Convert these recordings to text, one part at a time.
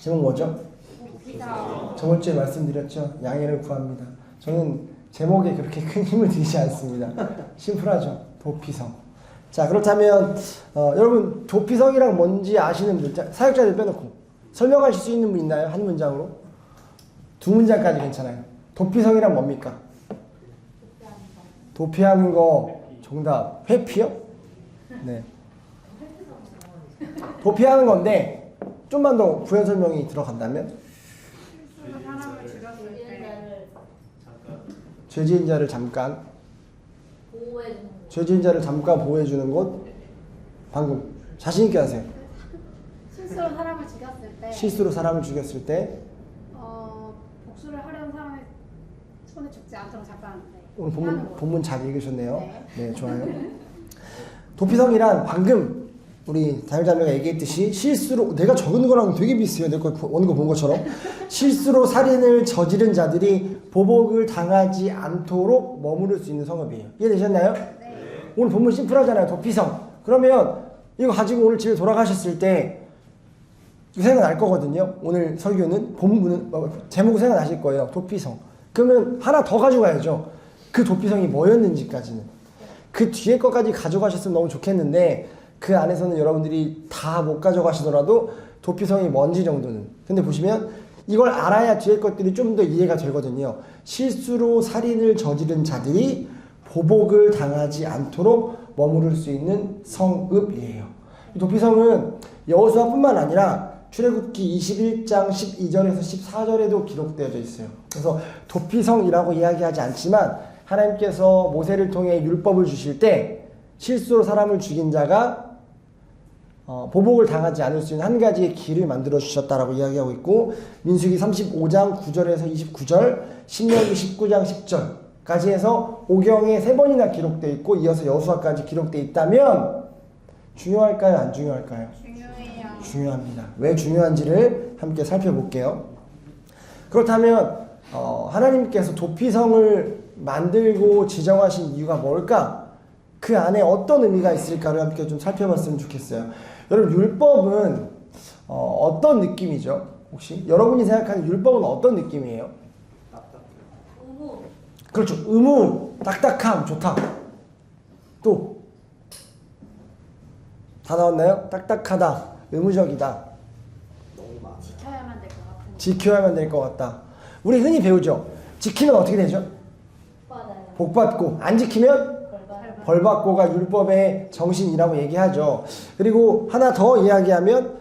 제목 뭐죠? 도피성. 저번 주에 말씀드렸죠. 양해를 구합니다. 저는 제목에 그렇게 큰 힘을 들이지 않습니다. 심플하죠. 도피성. 자, 그렇다면 여러분 도피성이랑 뭔지 아시는 분, 사역자들 빼놓고 설명하실 수 있는 분 있나요? 한 문장으로? 두 문장까지 괜찮아요. 도피성이란 뭡니까? 도피하는 거 정답. 회피요? 네. 도피하는 건데 좀만 더 부연 설명이 들어간다면 실수로 사람을 죽였을 때 죄지은 자를 잠깐 보호해주는 거. 죄지은 자를 잠깐 보호해주는 곳. 방금 자신 있게 하세요. 실수로 사람을 죽였을 때 실수로 사람을 죽였을 때 복수를 하려는 사람의 손에 죽지 않도록 잠깐 오늘 피하는 거. 본문 잘 읽으셨네요. 네. 네, 좋아요. 도피성이란 방금 우리 다율자매가 얘기했듯이 실수로 내가 적은 거랑 되게 비슷해요. 내가 오는 거 본 것처럼 실수로 살인을 저지른 자들이 보복을 당하지 않도록 머무를 수 있는 성읍이에요. 이해되셨나요? 네. 오늘 본문 심플하잖아요. 도피성. 그러면 이거 가지고 오늘 집에 돌아가셨을 때 생각날 거거든요. 오늘 설교는 본문은 제목 생각나실 거예요. 도피성. 그러면 하나 더 가져가야죠. 그 도피성이 뭐였는지까지는. 그 뒤에 것까지 가져가셨으면 너무 좋겠는데 그 안에서는 여러분들이 다 못 가져가시더라도 도피성이 뭔지 정도는. 근데 보시면 이걸 알아야 뒤에 것들이 좀 더 이해가 되거든요. 실수로 살인을 저지른 자들이 보복을 당하지 않도록 머무를 수 있는 성읍이에요. 이 도피성은 여호수아뿐만 아니라 출애굽기 21장 12절에서 14절에도 기록되어져 있어요. 그래서 도피성이라고 이야기하지 않지만 하나님께서 모세를 통해 율법을 주실 때 실수로 사람을 죽인 자가 보복을 당하지 않을 수 있는 한 가지의 길을 만들어 주셨다라고 이야기하고 있고, 민수기 35장 9절에서 29절, 신명기 19장 10절까지 해서 오경에 3번이나 기록되어 있고 이어서 여호수아까지 기록되어 있다면 중요할까요? 안 중요할까요? 중요해요. 중요합니다. 왜 중요한지를 함께 살펴볼게요. 그렇다면 하나님께서 도피성을 만들고 지정하신 이유가 뭘까? 그 안에 어떤 의미가 있을까를 함께 좀 살펴봤으면 좋겠어요. 여러분 율법은 어떤 느낌이죠? 혹시 여러분이 생각하는 율법은 어떤 느낌이에요? 의무. 그렇죠. 의무, 딱딱함, 좋다. 또 다 나왔나요? 딱딱하다, 의무적이다, 지켜야만 될 것 같은. 지켜야만 될 것 같다. 우리 흔히 배우죠. 지키면 어떻게 되죠? 받아요. 복 받고, 안 지키면 벌받아요. 벌 받고가 율법의 정신이라고 얘기하죠. 그리고 하나 더 이야기하면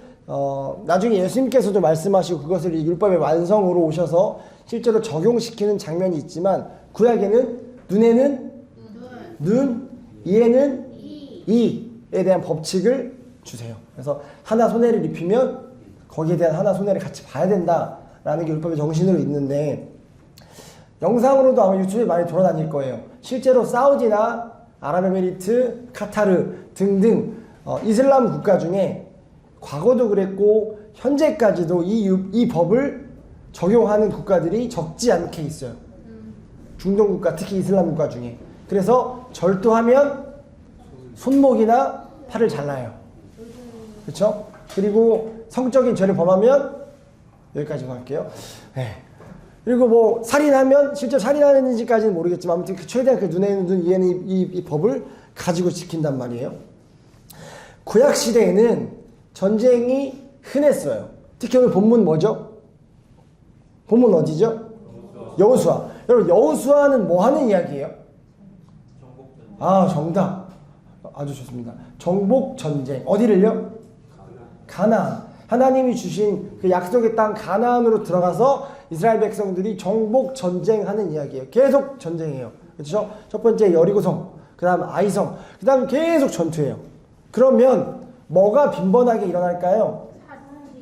나중에 예수님께서도 말씀하시고 그것을 이 율법의 완성으로 오셔서 실제로 적용시키는 장면이 있지만 구약에는 눈에는 눈, 이에는 이에 대한 법칙을 주세요. 그래서 하나 손해를 입히면 거기에 대한 하나 손해를 같이 봐야 된다라는 게 율법의 정신으로 있는데, 영상으로도 아마 유튜브에 많이 돌아다닐 거예요. 실제로 사우디나 아랍에미리트, 카타르 등등 이슬람 국가 중에 과거도 그랬고 현재까지도 이 법을 적용하는 국가들이 적지 않게 있어요. 중동 국가, 특히 이슬람 국가 중에. 그래서 절도하면 손목이나 팔을 잘라요. 그렇죠? 그리고 성적인 죄를 범하면 여기까지 갈게요. 네. 그리고 뭐 살인하면 실제 살인하는지까지는 모르겠지만 아무튼 최대한 그 눈에 있는 눈, 이에는 이 법을 가지고 지킨단 말이에요. 구약 시대에는 전쟁이 흔했어요. 특히 오늘 본문 뭐죠? 본문 어디죠? 여호수아. 여러분 여호수아는 뭐 하는 이야기예요? 아, 정답. 아주 좋습니다. 정복 전쟁. 어디를요? 가나안. 하나님이 주신 그 약속의 땅 가나안으로 들어가서 이스라엘 백성들이 정복 전쟁하는 이야기예요. 계속 전쟁이에요. 그렇죠? 첫 번째 여리고성, 그 다음 아이성, 그 다음 계속 전투예요. 그러면 뭐가 빈번하게 일어날까요?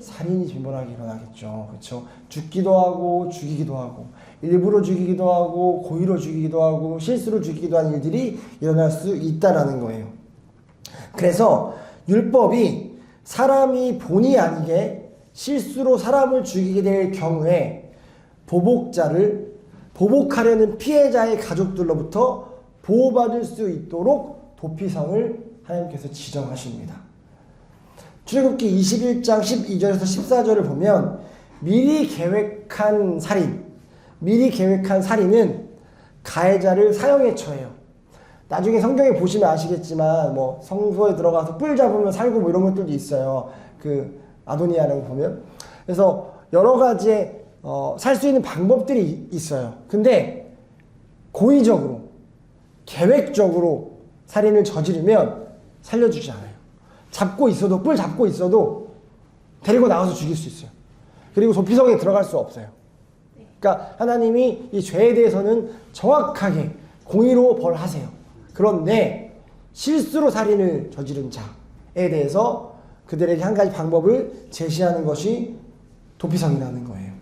살인이 빈번하게 일어나겠죠. 그렇죠? 죽기도 하고 죽이기도 하고 일부러 죽이기도 하고 고의로 죽이기도 하고 실수로 죽이기도 하는 일들이 일어날 수 있다라는 거예요. 그래서 율법이 사람이 본의 아니게 실수로 사람을 죽이게 될 경우에 보복하려는 피해자의 가족들로부터 보호받을 수 있도록 도피성을 하나님께서 지정하십니다. 출애굽기 21장 12절에서 14절을 보면 미리 계획한 살인, 미리 계획한 살인은 가해자를 사형에 처해요. 나중에 성경에 보시면 아시겠지만 뭐 성소에 들어가서 뿔 잡으면 살고 뭐 이런 것들도 있어요. 그 아도니아라는 거 보면. 그래서 여러 가지의 살 수 있는 방법들이 있어요. 근데 고의적으로 계획적으로 살인을 저지르면 살려주지 않아요. 잡고 있어도 뿔 잡고 있어도 데리고 나가서 죽일 수 있어요. 그리고 도피성에 들어갈 수 없어요. 그러니까 하나님이 이 죄에 대해서는 정확하게 공의로 벌하세요. 그런데 실수로 살인을 저지른 자에 대해서 그들에게 한 가지 방법을 제시하는 것이 도피성이라는 거예요.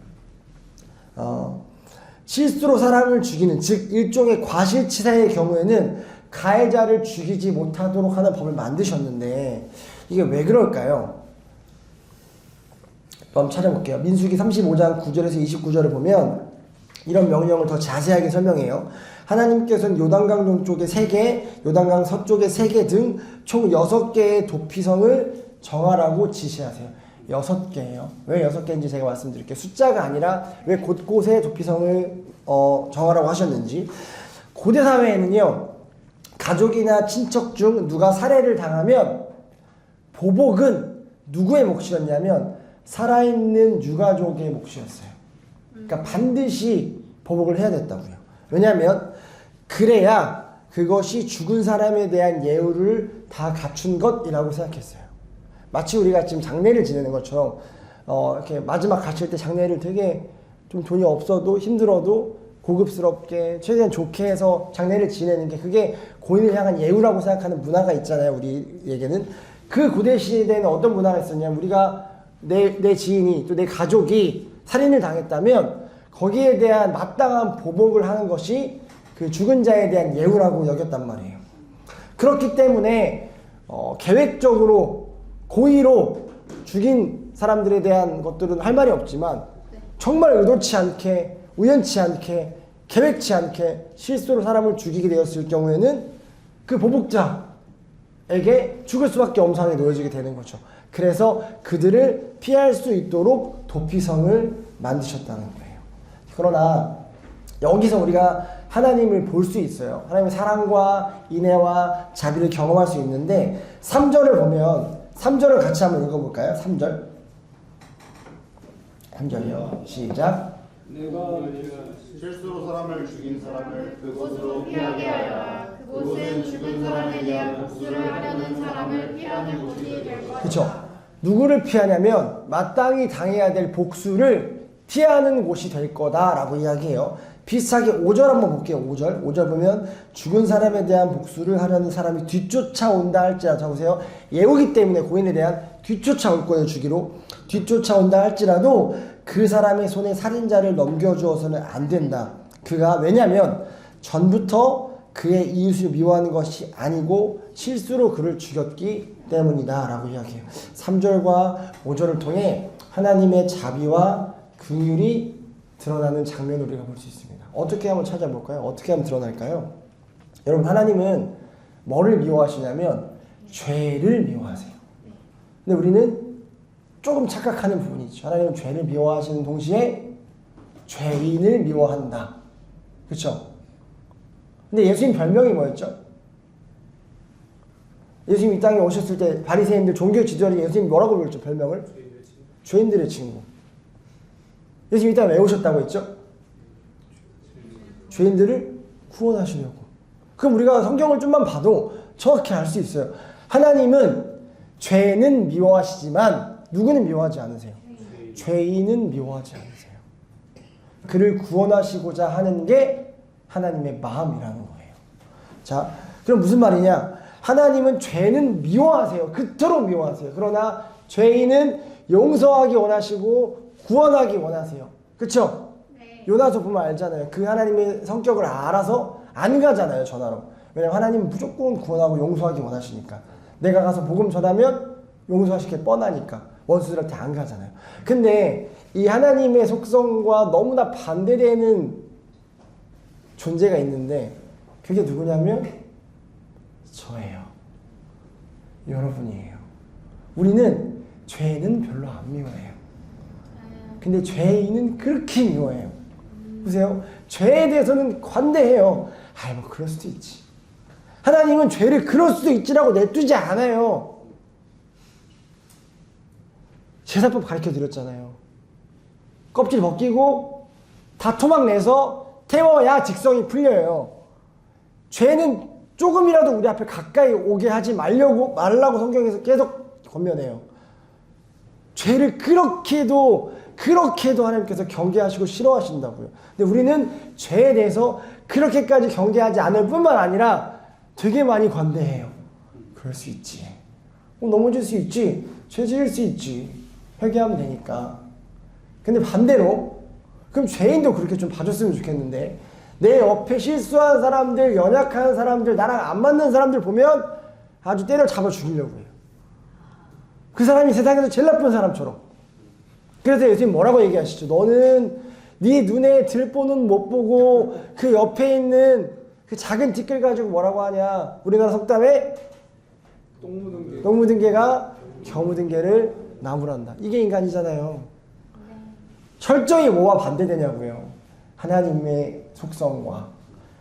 실수로 사람을 죽이는, 즉 일종의 과실치사의 경우에는 가해자를 죽이지 못하도록 하는 법을 만드셨는데 이게 왜 그럴까요? 한번 찾아볼게요. 민수기 35장 9절에서 29절을 보면 이런 명령을 더 자세하게 설명해요. 하나님께서는 요단강 동쪽에 3개, 요단강 서쪽에 3개 등 총 6개의 도피성을 정하라고 지시하세요. 6개예요. 왜 6개인지 제가 말씀드릴게요. 숫자가 아니라 왜 곳곳에 도피성을 정하라고 하셨는지. 고대 사회에는요, 가족이나 친척 중 누가 살해를 당하면 보복은 누구의 몫이었냐면 살아있는 유가족의 몫이었어요. 그러니까 반드시 보복을 해야 됐다고요. 왜냐하면 그래야 그것이 죽은 사람에 대한 예우를 다 갖춘 것이라고 생각했어요. 마치 우리가 지금 장례를 지내는 것처럼 이렇게 마지막 가실 때 장례를 되게 좀 돈이 없어도 힘들어도 고급스럽게 최대한 좋게 해서 장례를 지내는 게 그게 고인을 향한 예우라고 생각하는 문화가 있잖아요. 우리에게는. 그 고대 시대에는 어떤 문화가 있었냐면 우리가 내 지인이 또 내 가족이 살인을 당했다면 거기에 대한 마땅한 보복을 하는 것이 그 죽은 자에 대한 예우라고 여겼단 말이에요. 그렇기 때문에 계획적으로 고의로 죽인 사람들에 대한 것들은 할 말이 없지만 정말 의도치 않게 우연치 않게 계획치 않게 실수로 사람을 죽이게 되었을 경우에는 그 보복자에게 죽을 수밖에 없는 상황에 놓여지게 되는 거죠. 그래서 그들을 피할 수 있도록 도피성을 만드셨다는 거예요. 그러나 여기서 우리가 하나님을 볼 수 있어요. 하나님의 사랑과 인애와 자비를 경험할 수 있는데 3절을 보면 3절을 같이 한번 읽어볼까요? 3절 3절이요. 시작. 내가 실수로 사람을 죽인 사람을 그곳으로 피하게 하여라. 그곳은 죽은 사람에 대한 복수를 하려는 사람을 피하는 곳이 될 것이다. 그렇죠. 누구를 피하냐면 마땅히 당해야 될 복수를 피하는 곳이 될 거다라고 이야기해요. 비슷하게 5절 한번 볼게요. 5절 보면 죽은 사람에 대한 복수를 하려는 사람이 뒤쫓아온다 할지라도, 자 보세요. 예우기 때문에 고인에 대한 뒤쫓아올 거예요. 주기로 뒤쫓아온다 할지라도 그 사람의 손에 살인자를 넘겨주어서는 안 된다. 그가 왜냐하면 전부터 그의 이웃을 미워하는 것이 아니고 실수로 그를 죽였기 때문이다 라고 이야기해요. 3절과 5절을 통해 하나님의 자비와 긍휼이 드러나는 장면을 우리가 볼 수 있습니다. 어떻게 한번 찾아볼까요? 어떻게 하면 드러날까요? 여러분, 하나님은 뭐를 미워하시냐면 죄를 미워하세요. 근데 우리는 조금 착각하는 부분이 있죠. 하나님은 죄를 미워하시는 동시에 죄인을 미워한다. 그렇죠? 근데 예수님 별명이 뭐였죠? 예수님 이 땅에 오셨을 때 바리새인들 종교 지도자들이 예수님 뭐라고 불렀죠? 별명을? 죄인들의 친구. 예수님 이 땅에 왜 오셨다고 했죠? 죄인들을 구원하시려고. 그럼 우리가 성경을 좀만 봐도 정확히 알 수 있어요. 하나님은 죄는 미워하시지만 누구는 미워하지 않으세요? 죄인은 미워하지 않으세요. 그를 구원하시고자 하는 게 하나님의 마음이라는 거예요. 자, 그럼 무슨 말이냐? 하나님은 죄는 미워하세요. 그토록 미워하세요. 그러나 죄인은 용서하기 원하시고 구원하기 원하세요. 그쵸? 네. 요나서 보면 알잖아요. 그 하나님의 성격을 알아서 안 가잖아요, 전하러. 왜냐면 하나님은 무조건 구원하고 용서하기 원하시니까. 내가 가서 복음 전하면 용서하실 게 뻔하니까 원수들한테 안 가잖아요. 근데 이 하나님의 속성과 너무나 반대되는 존재가 있는데 그게 누구냐면 저예요. 여러분이에요. 우리는 죄는 별로 안 미워해요. 근데 죄인은 그렇게 미워해요. 보세요. 죄에 대해서는 관대해요. 아이 뭐 그럴 수도 있지. 하나님은 죄를 그럴 수도 있지라고 내두지 않아요. 제사법 가르쳐 드렸잖아요. 껍질 벗기고 다 토막 내서 태워야 직성이 풀려요. 죄는 조금이라도 우리 앞에 가까이 오게 하지 말라고 성경에서 계속 권면해요. 죄를 그렇게도 하나님께서 경계하시고 싫어하신다고요. 근데 우리는 죄에 대해서 그렇게까지 경계하지 않을 뿐만 아니라 되게 많이 관대해요. 그럴 수 있지. 넘어질 수 있지. 죄 지을 수 있지. 회개하면 되니까. 근데 반대로 그럼 죄인도 그렇게 좀 봐줬으면 좋겠는데 내 옆에 실수한 사람들, 연약한 사람들, 나랑 안 맞는 사람들 보면 아주 때려 잡아 죽이려고 해요. 그 사람이 세상에서 제일 나쁜 사람처럼. 그래서 예수님 뭐라고 얘기하시죠? 너는 네 눈에 들보는 못 보고 그 옆에 있는 그 작은 티끌 가지고 뭐라고 하냐? 우리나라 속담에 똥 묻은 개가 겨 묻은 개를 나무란다. 이게 인간이잖아요. 철저히 뭐와 반대되냐고요. 하나님의 속성과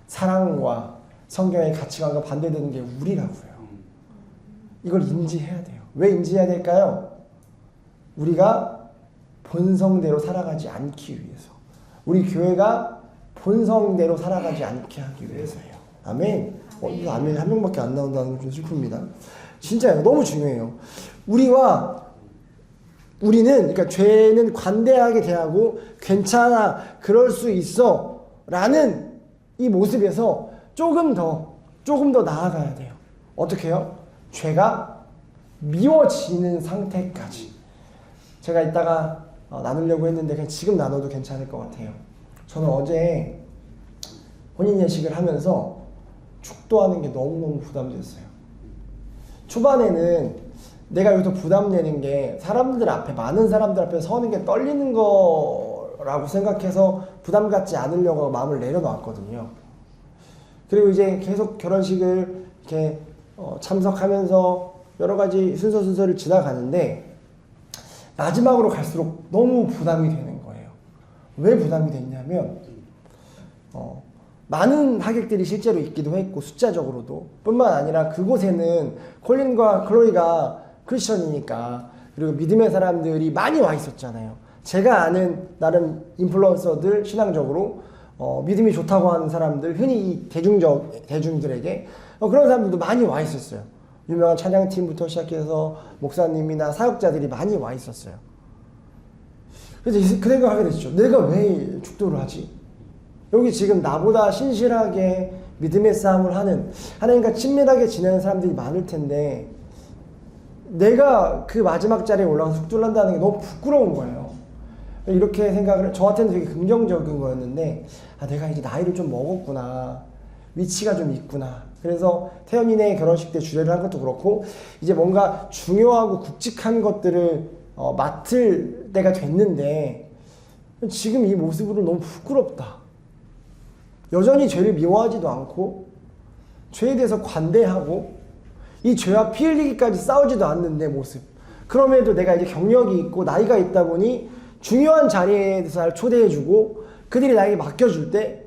사랑과 성경의 가치관과 반대되는 게 우리라고요. 이걸 인지해야 돼요. 왜 인지해야 될까요? 우리가 본성대로 살아가지 않기 위해서. 우리 교회가 본성대로 살아가지 않게 하기 위해서예요. 아멘. 이거 아멘 한 명밖에 안 나온다는 건 좀 슬픕니다. 진짜요. 너무 중요해요. 우리는 그러니까 죄는 관대하게 대하고 괜찮아 그럴 수 있어 라는 이 모습에서 조금 더 나아가야 돼요. 어떻게 해요? 죄가 미워지는 상태까지. 제가 이따가 나누려고 했는데 그냥 지금 나눠도 괜찮을 것 같아요. 저는 어제 혼인 예식을 하면서 축도하는 게 너무너무 부담됐어요. 초반에는 내가 여기서 부담내는 게 사람들 앞에, 많은 사람들 앞에 서는 게 떨리는 거라고 생각해서 부담 갖지 않으려고 마음을 내려놓았거든요. 그리고 이제 계속 결혼식을 이렇게 참석하면서 여러 가지 순서를 지나가는데 마지막으로 갈수록 너무 부담이 되는 거예요. 왜 부담이 됐냐면 많은 하객들이 실제로 있기도 했고 숫자적으로도 뿐만 아니라 그곳에는 콜린과 클로이가 크리스천이니까 그리고 믿음의 사람들이 많이 와 있었잖아요. 제가 아는 나름 인플루언서들 신앙적으로 믿음이 좋다고 하는 사람들 흔히 대중들에게 그런 사람들도 많이 와 있었어요. 유명한 찬양팀부터 시작해서 목사님이나 사역자들이 많이 와 있었어요. 그래서 그 생각을 하게 됐죠. 내가 왜 축도를 하지? 여기 지금 나보다 신실하게 믿음의 싸움을 하는 하나님과 친밀하게 지내는 사람들이 많을 텐데 내가 그 마지막 자리에 올라가서 축도를 한다는 게 너무 부끄러운 거예요. 이렇게 생각을 저한테는 되게 긍정적인 거였는데 내가 이제 나이를 좀 먹었구나. 위치가 좀 있구나. 그래서 태연이네 결혼식 때 주례를 한 것도 그렇고 이제 뭔가 중요하고 굵직한 것들을 맡을 때가 됐는데 지금 이 모습으로 너무 부끄럽다. 여전히 죄를 미워하지도 않고 죄에 대해서 관대하고 이 죄와 피 흘리기까지 싸우지도 않는 내 모습. 그럼에도 내가 이제 경력이 있고 나이가 있다 보니 중요한 자리에 대해서 날 초대해주고 그들이 나에게 맡겨줄 때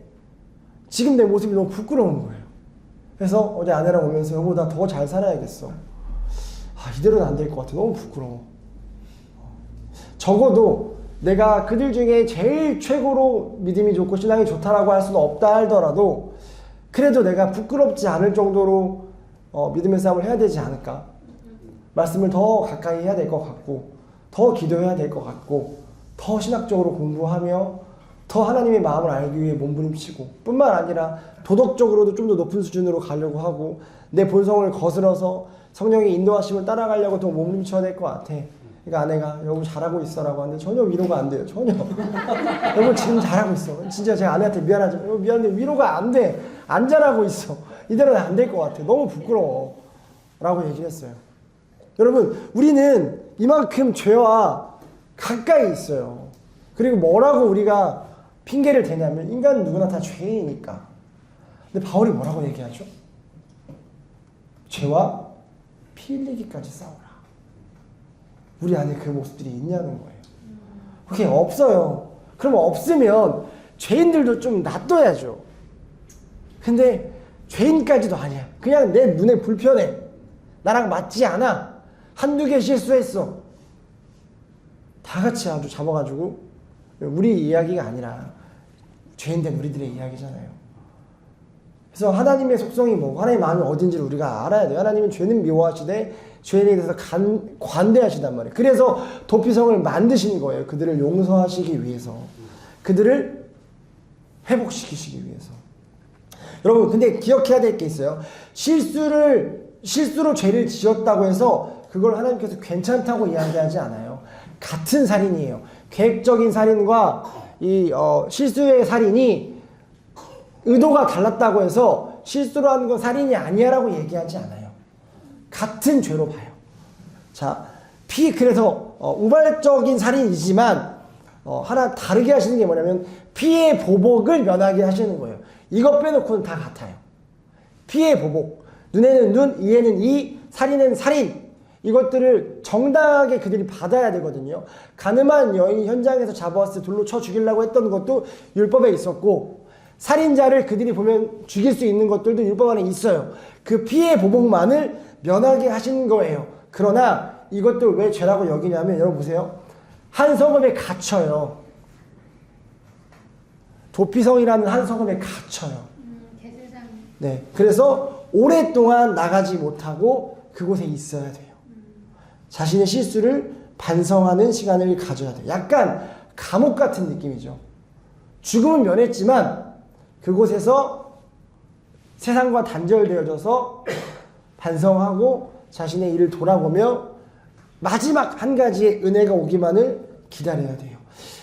지금 내 모습이 너무 부끄러운 거예요. 그래서 어제 아내랑 오면서 여보 나 더 잘 살아야겠어. 이대로는 안 될 것 같아. 너무 부끄러워. 적어도 내가 그들 중에 제일 최고로 믿음이 좋고 신앙이 좋다라고 할 수는 없다 하더라도 그래도 내가 부끄럽지 않을 정도로 믿음의 싸움을 해야 되지 않을까. 말씀을 더 가까이 해야 될 것 같고 더 기도해야 될 것 같고 더 신학적으로 공부하며 더 하나님의 마음을 알기 위해 몸부림치고 뿐만 아니라 도덕적으로도 좀 더 높은 수준으로 가려고 하고 내 본성을 거스러서 성령의 인도하심을 따라가려고 더 몸부림쳐야 될 것 같아. 그러니까 아내가 여보 잘하고 있어라고 하는데 전혀 위로가 안 돼요. 전혀. 여보 지금 잘하고 있어. 진짜 제가 아내한테 미안하지만 여보 미안한데 위로가 안 돼. 안 잘하고 있어. 이대로는 안 될 것 같아. 너무 부끄러워. 라고 얘기를 했어요. 여러분 우리는 이만큼 죄와 가까이 있어요. 그리고 뭐라고 우리가 핑계를 대냐면 인간은 누구나 다 죄이니까. 근데 바울이 뭐라고 얘기하죠? 죄와 피 흘리기까지 싸우라. 우리 안에 그 모습들이 있냐는 거예요. 그게 없어요. 그럼 없으면 죄인들도 좀 놔둬야죠. 근데 죄인까지도 아니야. 그냥 내 눈에 불편해. 나랑 맞지 않아. 한두 개 실수했어. 다 같이 아주 잡아가지고 우리 이야기가 아니라 죄인된 우리들의 이야기잖아요. 그래서 하나님의 속성이 뭐고 하나님의 마음이 어딘지를 우리가 알아야 돼요. 하나님은 죄는 미워하시되 죄인에 대해서 관대하시단 말이에요. 그래서 도피성을 만드신 거예요. 그들을 용서하시기 위해서. 그들을 회복시키시기 위해서. 여러분 근데 기억해야 될 게 있어요. 실수로 죄를 지었다고 해서 그걸 하나님께서 괜찮다고 이야기하지 않아요. 같은 살인이에요. 계획적인 살인과 이 실수의 살인이 의도가 달랐다고 해서 실수로 하는 건 살인이 아니야라고 얘기하지 않아요. 같은 죄로 봐요. 자, 그래서 우발적인 살인이지만 하나 다르게 하시는 게 뭐냐면 피해 보복을 면하게 하시는 거예요. 이것 빼놓고는 다 같아요. 피해 보복. 눈에는 눈, 이에는 이, 살인은 살인. 이것들을 정당하게 그들이 받아야 되거든요. 가늠한 여인이 현장에서 잡아왔을 때 돌로 쳐 죽이려고 했던 것도 율법에 있었고 살인자를 그들이 보면 죽일 수 있는 것들도 율법 안에 있어요. 그 피해 보복만을 면하게 하신 거예요. 그러나 이것들 왜 죄라고 여기냐면 여러분 보세요. 한 성읍에 갇혀요. 도피성이라는 한 성읍에 갇혀요. 개슬장. 네, 그래서 오랫동안 나가지 못하고 그곳에 있어야 돼요. 자신의 실수를 반성하는 시간을 가져야 돼요. 약간 감옥 같은 느낌이죠. 죽음은 면했지만 그곳에서 세상과 단절되어져서 반성하고 자신의 일을 돌아보며 마지막 한 가지의 은혜가 오기만을 기다려야 돼요.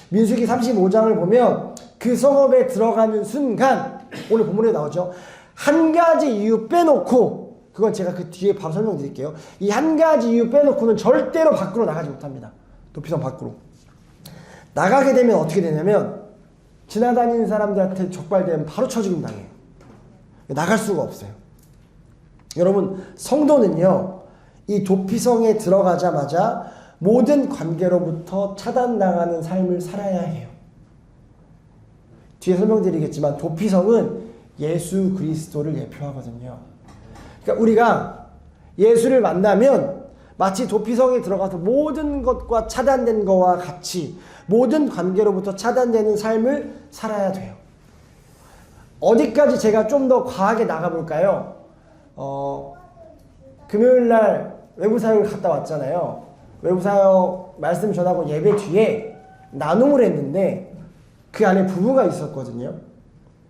민수기 35장을 보면 그 성읍에 들어가는 순간 오늘 본문에 나오죠. 한 가지 이유 빼놓고 그건 제가 그 뒤에 바로 설명드릴게요. 이 한 가지 이유 빼놓고는 절대로 밖으로 나가지 못합니다. 도피성 밖으로. 나가게 되면 어떻게 되냐면 지나다니는 사람들한테 적발되면 바로 쳐 죽임 당해요. 나갈 수가 없어요. 여러분 성도는요. 이 도피성에 들어가자마자 모든 관계로부터 차단당하는 삶을 살아야 해요. 뒤에 설명드리겠지만 도피성은 예수 그리스도를 예표하거든요. 그러니까 우리가 예수를 만나면 마치 도피성에 들어가서 모든 것과 차단된 것과 같이 모든 관계로부터 차단되는 삶을 살아야 돼요. 어디까지 제가 좀 더 과하게 나가볼까요? 금요일날 외부사역을 갔다 왔잖아요. 외부사역 말씀 전하고 예배 뒤에 나눔을 했는데 그 안에 부부가 있었거든요.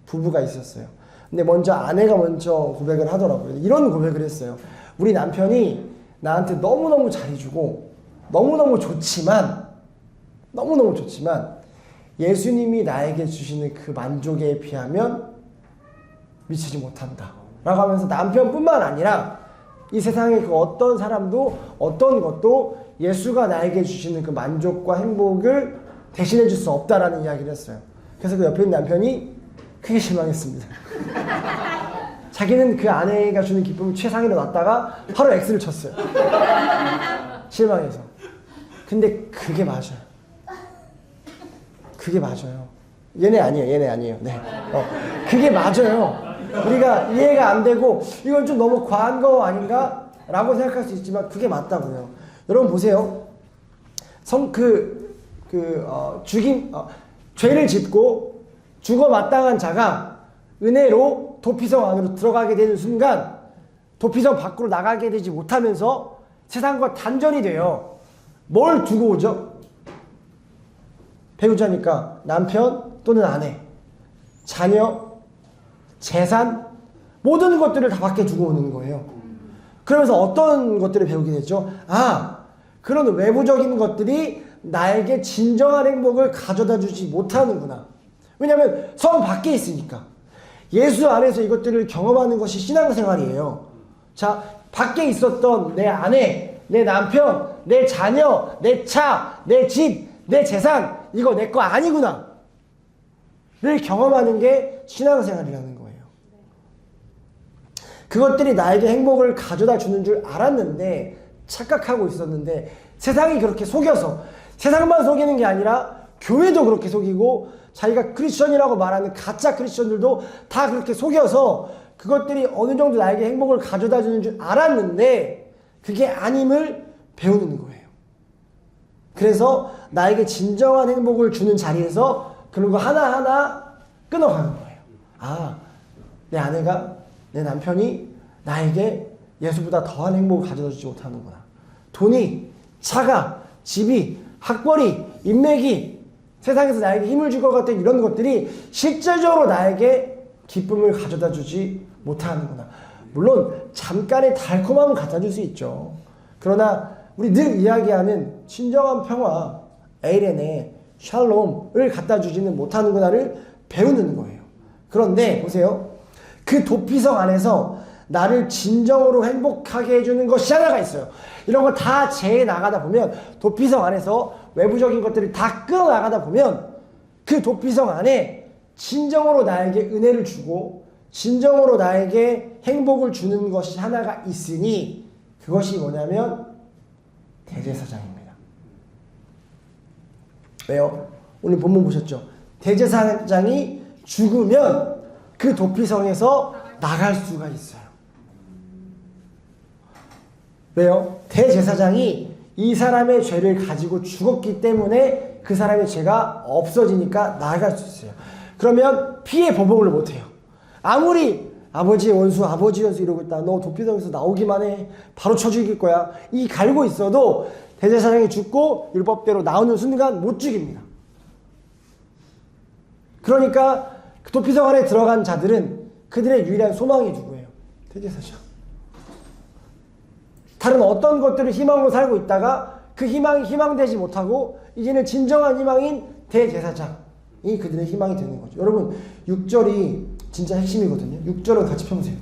부부가 있었어요. 근데 아내가 먼저 고백을 하더라고요. 이런 고백을 했어요. 우리 남편이 나한테 너무너무 잘해주고 너무너무 좋지만 예수님이 나에게 주시는 그 만족에 비하면 미치지 못한다 라고 하면서 남편뿐만 아니라 이 세상의 그 어떤 사람도 어떤 것도 예수가 나에게 주시는 그 만족과 행복을 대신해 줄 수 없다라는 이야기를 했어요. 그래서 그 옆에 있는 남편이 크게 실망했습니다. 자기는 그 아내가 주는 기쁨을 최상위로 놨다가 바로 X를 쳤어요. 실망해서. 근데 그게 맞아요. 그게 맞아요. 얘네 아니에요. 네. 그게 맞아요. 우리가 이해가 안 되고 이건 좀 너무 과한 거 아닌가? 라고 생각할 수 있지만 그게 맞다고요. 여러분 보세요. 죄를 짓고 죽어 마땅한 자가 은혜로 도피성 안으로 들어가게 되는 순간 도피성 밖으로 나가게 되지 못하면서 세상과 단절이 돼요. 뭘 두고 오죠? 배우자니까 남편 또는 아내, 자녀, 재산 모든 것들을 다 밖에 두고 오는 거예요. 그러면서 어떤 것들을 배우게 되죠? 그런 외부적인 것들이 나에게 진정한 행복을 가져다 주지 못하는구나. 왜냐하면 성 밖에 있으니까. 예수 안에서 이것들을 경험하는 것이 신앙생활이에요. 자, 밖에 있었던 내 아내, 내 남편, 내 자녀, 내 차, 내 집, 내 재산 이거 내 거 아니구나. 를 경험하는 게 신앙생활이라는 거예요. 그것들이 나에게 행복을 가져다 주는 줄 알았는데 착각하고 있었는데 세상이 그렇게 속여서 세상만 속이는 게 아니라 교회도 그렇게 속이고 자기가 크리스천이라고 말하는 가짜 크리스천들도 다 그렇게 속여서 그것들이 어느 정도 나에게 행복을 가져다 주는 줄 알았는데 그게 아님을 배우는 거예요. 그래서 나에게 진정한 행복을 주는 자리에서 그런 거 하나하나 끊어가는 거예요. 아, 내 아내가, 내 남편이 나에게 예수보다 더한 행복을 가져다 주지 못하는구나. 돈이, 차가, 집이, 학벌이, 인맥이 세상에서 나에게 힘을 줄 것 같은 이런 것들이 실질적으로 나에게 기쁨을 가져다 주지 못하는구나. 물론 잠깐의 달콤함은 갖다 줄 수 있죠. 그러나 우리 늘 이야기하는 진정한 평화, 에이레네, 샬롬을 갖다 주지는 못하는구나를 배우는 거예요. 그런데 보세요. 그 도피성 안에서 나를 진정으로 행복하게 해주는 것이 하나가 있어요. 이런 거 다 재해 나가다 보면 도피성 안에서 외부적인 것들을 다 끌어 나가다 보면 그 도피성 안에 진정으로 나에게 은혜를 주고 진정으로 나에게 행복을 주는 것이 하나가 있으니 그것이 뭐냐면 대제사장입니다. 왜요? 오늘 본문 보셨죠? 대제사장이 죽으면 그 도피성에서 나갈 수가 있어요. 왜요? 대제사장이 이 사람의 죄를 가지고 죽었기 때문에 그 사람의 죄가 없어지니까 나아갈 수 있어요. 그러면 피해 보복을 못해요. 아무리 아버지의 원수 이러고 있다. 너 도피성에서 나오기만 해. 바로 쳐 죽일 거야. 이 갈고 있어도 대제사장이 죽고 율법대로 나오는 순간 못 죽입니다. 그러니까 그 도피성 안에 들어간 자들은 그들의 유일한 소망이 누구예요? 대제사장. 다른 어떤 것들을 희망으로 살고 있다가 그 희망이 희망되지 못하고 이제는 진정한 희망인 대제사장이 그들의 희망이 되는 거죠. 여러분 6절이 진짜 핵심이거든요. 6절을 같이 펴보세요.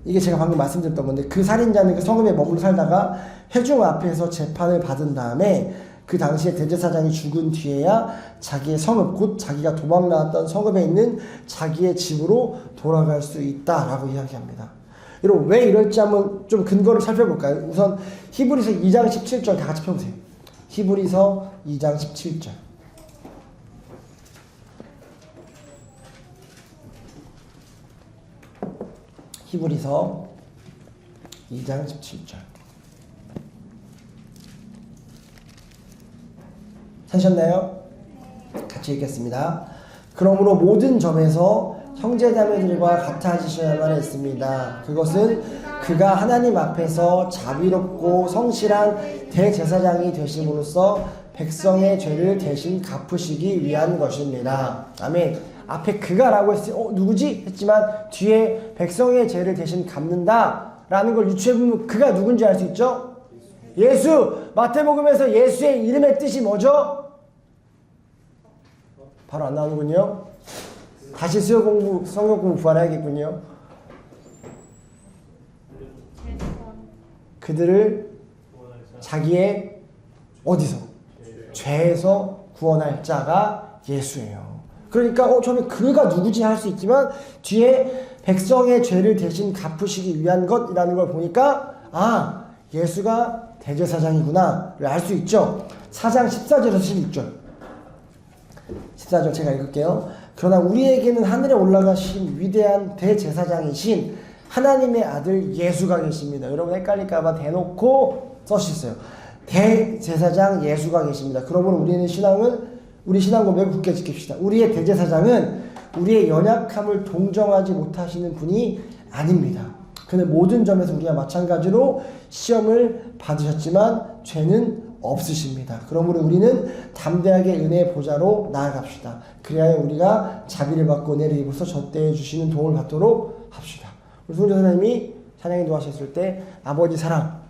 이게 제가 방금 말씀드렸던 건데 그 살인자는 그 성읍에 머물러 살다가 회중 앞에서 재판을 받은 다음에 그 당시에 대제사장이 죽은 뒤에야 자기의 성읍 곧 자기가 도망 나왔던 성읍에 있는 자기의 집으로 돌아갈 수 있다라고 이야기합니다. 여러분 왜 이럴지 한번 좀 근거를 살펴볼까요? 우선 히브리서 2장 17절 다 같이 펴보세요. 히브리서 2장 17절. 히브리서 2장 17절. 찾으셨나요? 같이 읽겠습니다. 그러므로 모든 점에서 형제자매들과 같아지셔야만 했습니다. 그것은 그가 하나님 앞에서 자비롭고 성실한 대제사장이 되심으로써 백성의 죄를 대신 갚으시기 위한 것입니다. 아멘. 앞에 그가라고 했어요. 누구지? 했지만 뒤에 백성의 죄를 대신 갚는다라는 걸 유추해보면 그가 누군지 알 수 있죠? 예수! 마태복음에서 예수의 이름의 뜻이 뭐죠? 바로 안 나오는군요. 다시 성경 공부 부활해야겠군요. 그들을 자기의 어디서? 죄에서 구원할 자가 예수예요. 그러니까 처음에 그가 누구지 할 수 있지만 뒤에 백성의 죄를 대신 갚으시기 위한 것이라는 걸 보니까 아 예수가 대제사장이구나를 알 수 있죠. 4장 14절에서 16절 14절 제가 읽을게요. 그러나 우리에게는 하늘에 올라가신 위대한 대제사장이신 하나님의 아들 예수가 계십니다. 여러분 헷갈릴까봐 대놓고 써주셨어요. 대제사장 예수가 계십니다. 그러므로 우리 신앙 고백을 굳게 지킵시다. 우리의 대제사장은 우리의 연약함을 동정하지 못하시는 분이 아닙니다. 그는 모든 점에서 우리와 마찬가지로 시험을 받으셨지만 죄는 없으십니다. 그러므로 우리는 담대하게 은혜의 보좌로 나아갑시다. 그래야 우리가 자비를 받고 은혜를 입어서 저때에 주시는 도움을 받도록 합시다. 우리 손재 선생님이 찬양에 도와주셨을 때 아버지 사랑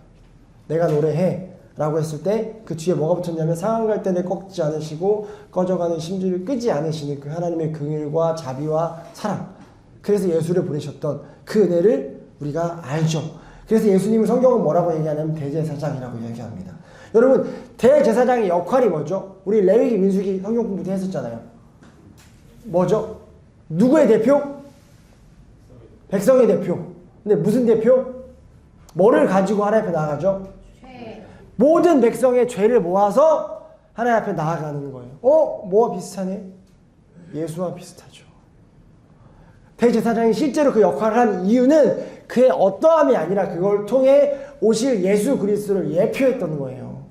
내가 노래해 라고 했을 때 그 뒤에 뭐가 붙었냐면 상한 갈대를 꺾지 않으시고 꺼져가는 심지를 끄지 않으시는 그 하나님의 긍휼과 자비와 사랑. 그래서 예수를 보내셨던 그 은혜를 우리가 알죠. 그래서 예수님은 성경은 뭐라고 얘기하냐면 대제사장이라고 얘기합니다. 여러분 대제사장의 역할이 뭐죠? 우리 레위기 민수기 성경 공부 때 했었잖아요. 뭐죠? 누구의 대표? 백성의 대표. 근데 무슨 대표? 뭐를 가지고 하나님 앞에 나가죠? 모든 백성의 죄를 모아서 하나님 앞에 나아가는 거예요. 뭐와 비슷하네? 예수와 비슷하죠. 대제사장이 실제로 그 역할을 한 이유는 그의 어떠함이 아니라 그걸 통해 오실 예수 그리스도를 예표했던 거예요.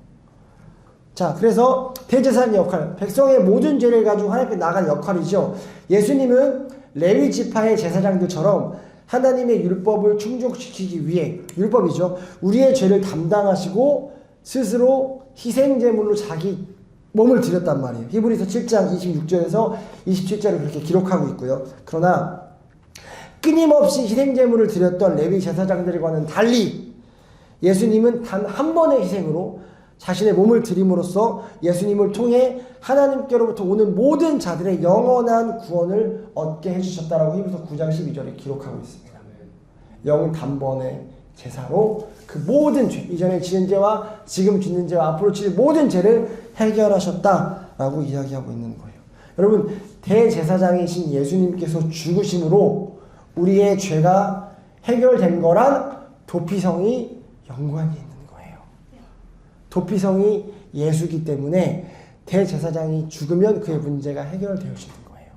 자, 그래서 대제사장의 역할, 백성의 모든 죄를 가지고 하나님 앞에 나아가는 역할이죠. 예수님은 레위 지파의 제사장들처럼 하나님의 율법을 충족시키기 위해, 율법이죠, 우리의 죄를 담당하시고 스스로 희생제물로 자기 몸을 드렸단 말이에요. 히브리서 7장 26절에서 27절을 그렇게 기록하고 있고요. 그러나 끊임없이 희생제물을 드렸던 레위 제사장들과는 달리 예수님은 단 한 번의 희생으로 자신의 몸을 드림으로써 예수님을 통해 하나님께로부터 오는 모든 자들의 영원한 구원을 얻게 해주셨다라고 히브리서 9장 12절에 기록하고 있습니다. 영 단번의 제사로 그 모든 죄, 이전에 지은 죄와 지금 짓는 죄와 앞으로 지을 모든 죄를 해결하셨다라고 이야기하고 있는 거예요. 여러분, 대제사장이신 예수님께서 죽으심으로 우리의 죄가 해결된 거란 도피성이 연관이 있는 거예요. 도피성이 예수기 때문에 대제사장이 죽으면 그의 문제가 해결되어지는 거예요.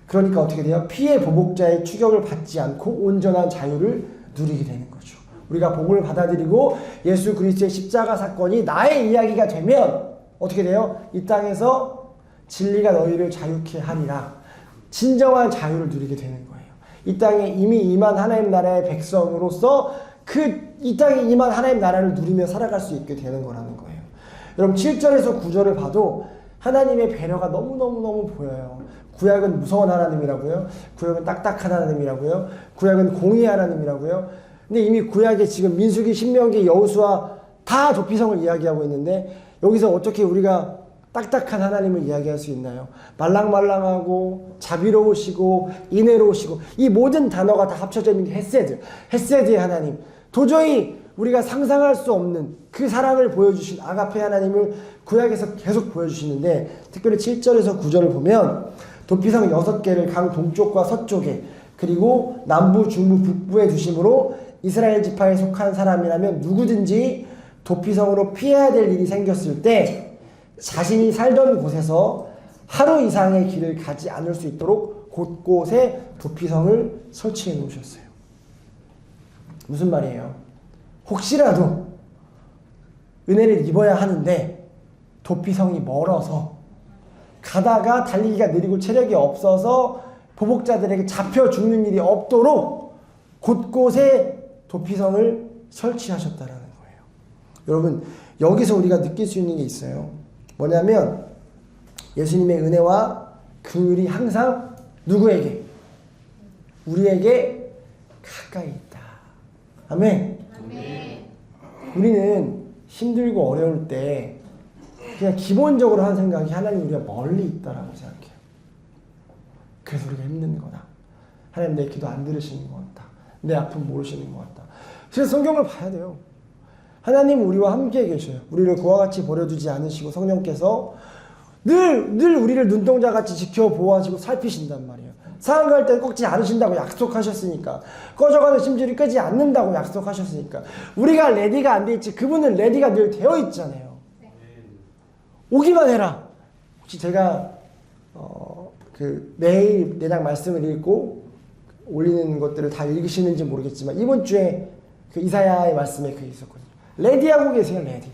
그러니까 어떻게 돼요? 피의 보복자의 추격을 받지 않고 온전한 자유를 누리게 되는 거죠. 우리가 복을 받아들이고 예수 그리스도의 십자가 사건이 나의 이야기가 되면 어떻게 돼요? 이 땅에서 진리가 너희를 자유케 하리라. 진정한 자유를 누리게 되는 거예요. 이 땅에 이미 임한 하나님 나라의 백성으로서 이 땅에 임한 하나님 나라를 누리며 살아갈 수 있게 되는 거라는 거예요. 여러분 7절에서 9절을 봐도 하나님의 배려가 너무너무너무 보여요. 구약은 무서운 하나님이라고요. 구약은 딱딱한 하나님이라고요. 구약은 공의의 하나님이라고요. 근데 이미 구약에 지금 민수기, 신명기, 여호수아 다 도피성을 이야기하고 있는데 여기서 어떻게 우리가 딱딱한 하나님을 이야기할 수 있나요? 말랑말랑하고 자비로우시고 인애로우시고 이 모든 단어가 다 합쳐져 있는 게 헤세드의 하나님. 도저히 우리가 상상할 수 없는 그 사랑을 보여주신 아가페 하나님을 구약에서 계속 보여주시는데 특별히 7절에서 9절을 보면 도피성 6개를 강 동쪽과 서쪽에 그리고 남부, 중부, 북부에 두심으로 이스라엘 지파에 속한 사람이라면 누구든지 도피성으로 피해야 될 일이 생겼을 때 자신이 살던 곳에서 하루 이상의 길을 가지 않을 수 있도록 곳곳에 도피성을 설치해 놓으셨어요. 무슨 말이에요? 혹시라도 은혜를 입어야 하는데 도피성이 멀어서 가다가 달리기가 느리고 체력이 없어서 보복자들에게 잡혀 죽는 일이 없도록 곳곳에 도피성을 설치하셨다라는 거예요. 여러분, 여기서 우리가 느낄 수 있는 게 있어요. 뭐냐면 예수님의 은혜와 긍휼이 항상 누구에게? 우리에게 가까이 있다. 아멘. 아멘. 우리는 힘들고 어려울 때 그냥 기본적으로 하는 생각이 하나님 우리가 멀리 있다라고 생각해요. 그래서 우리가 힘든 거다. 하나님 내 기도 안 들으시는 것 같다. 내 아픔 모르시는 것 같다. 그래서 성경을 봐야 돼요. 하나님 우리와 함께 계셔요. 우리를 그와 같이 버려두지 않으시고 성령께서 늘 우리를 눈동자같이 지켜 보호하시고 살피신단 말이에요. 상한 갈 때 꺾지 않으신다고 약속하셨으니까, 꺼져가는 심줄이 끄지 않는다고 약속하셨으니까, 우리가 레디가 안 돼 있지 그분은 레디가 늘 되어 있잖아요. 오기만 해라. 혹시 제가 매일 내장 말씀을 읽고 올리는 것들을 다 읽으시는지 모르겠지만 이번 주에 그 이사야의 말씀에 그게 있었거든요. 레디하고 계세요. 레디.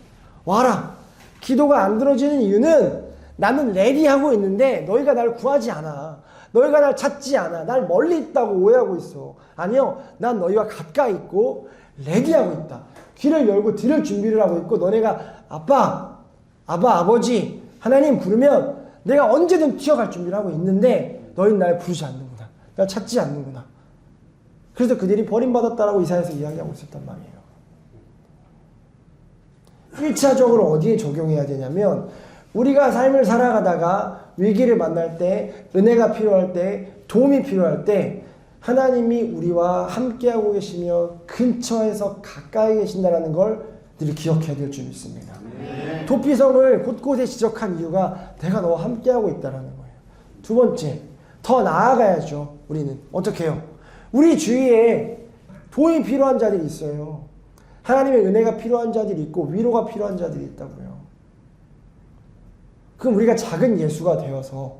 와라. 기도가 안 들어지는 이유는 나는 레디하고 있는데 너희가 날 구하지 않아. 너희가 날 찾지 않아. 날 멀리 있다고 오해하고 있어. 아니요. 난 너희와 가까이 있고 레디하고 있다. 귀를 열고 들을 준비를 하고 있고 너네가 아버지 하나님 부르면 내가 언제든 튀어갈 준비를 하고 있는데 너희는 날 부르지 않는구나. 날 찾지 않는구나. 그래서 그들이 버림받았다라고 이사야에서 이야기하고 있었단 말이에요. 1차적으로 어디에 적용해야 되냐면 우리가 삶을 살아가다가 위기를 만날 때, 은혜가 필요할 때, 도움이 필요할 때 하나님이 우리와 함께하고 계시며 근처에서 가까이 계신다는 걸 늘 기억해야 될 줄 믿습니다. 네. 도피성을 곳곳에 지적한 이유가 내가 너와 함께하고 있다는 거예요. 두 번째, 더 나아가야죠. 우리는 어떻게 해요? 우리 주위에 도움이 필요한 자들이 있어요. 하나님의 은혜가 필요한 자들이 있고 위로가 필요한 자들이 있다고요. 그럼 우리가 작은 예수가 되어서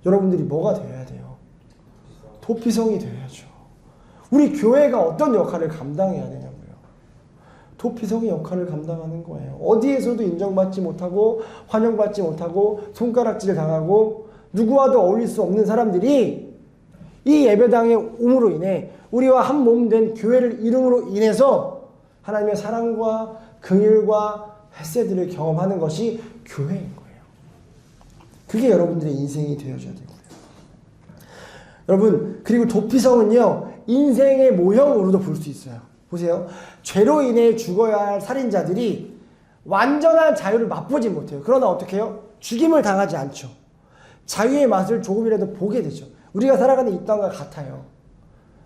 여러분들이 뭐가 되어야 돼요? 도피성이 되어야죠. 우리 교회가 어떤 역할을 감당해야 되냐고요. 도피성의 역할을 감당하는 거예요. 어디에서도 인정받지 못하고 환영받지 못하고 손가락질 당하고 누구와도 어울릴 수 없는 사람들이 이 예배당에 옴으로 인해 우리와 한 몸 된 교회를 이름으로 인해서 하나님의 사랑과 긍휼과 햇새들을 경험하는 것이 교회인 거예요. 그게 여러분들의 인생이 되어줘야 되고요. 여러분, 그리고 도피성은요, 인생의 모형으로도 볼 수 있어요. 보세요. 죄로 인해 죽어야 할 살인자들이 완전한 자유를 맛보지 못해요. 그러나 어떻게 해요? 죽임을 당하지 않죠. 자유의 맛을 조금이라도 보게 되죠. 우리가 살아가는 이 땅과 같아요.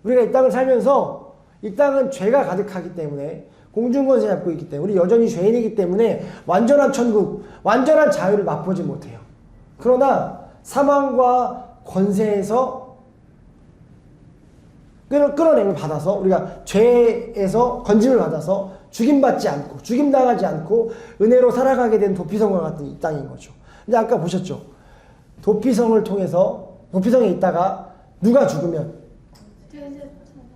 우리가 이 땅을 살면서 이 땅은 죄가 가득하기 때문에 공중권세 잡고 있기 때문에 우리 여전히 죄인이기 때문에 완전한 천국, 완전한 자유를 맛보지 못해요. 그러나 사망과 권세에서 끌어내림을 받아서 우리가 죄에서 건짐을 받아서 죽임받지 않고 죽임당하지 않고 은혜로 살아가게 된 도피성과 같은 이 땅인 거죠. 근데 아까 보셨죠? 도피성을 통해서 도피성에 있다가 누가 죽으면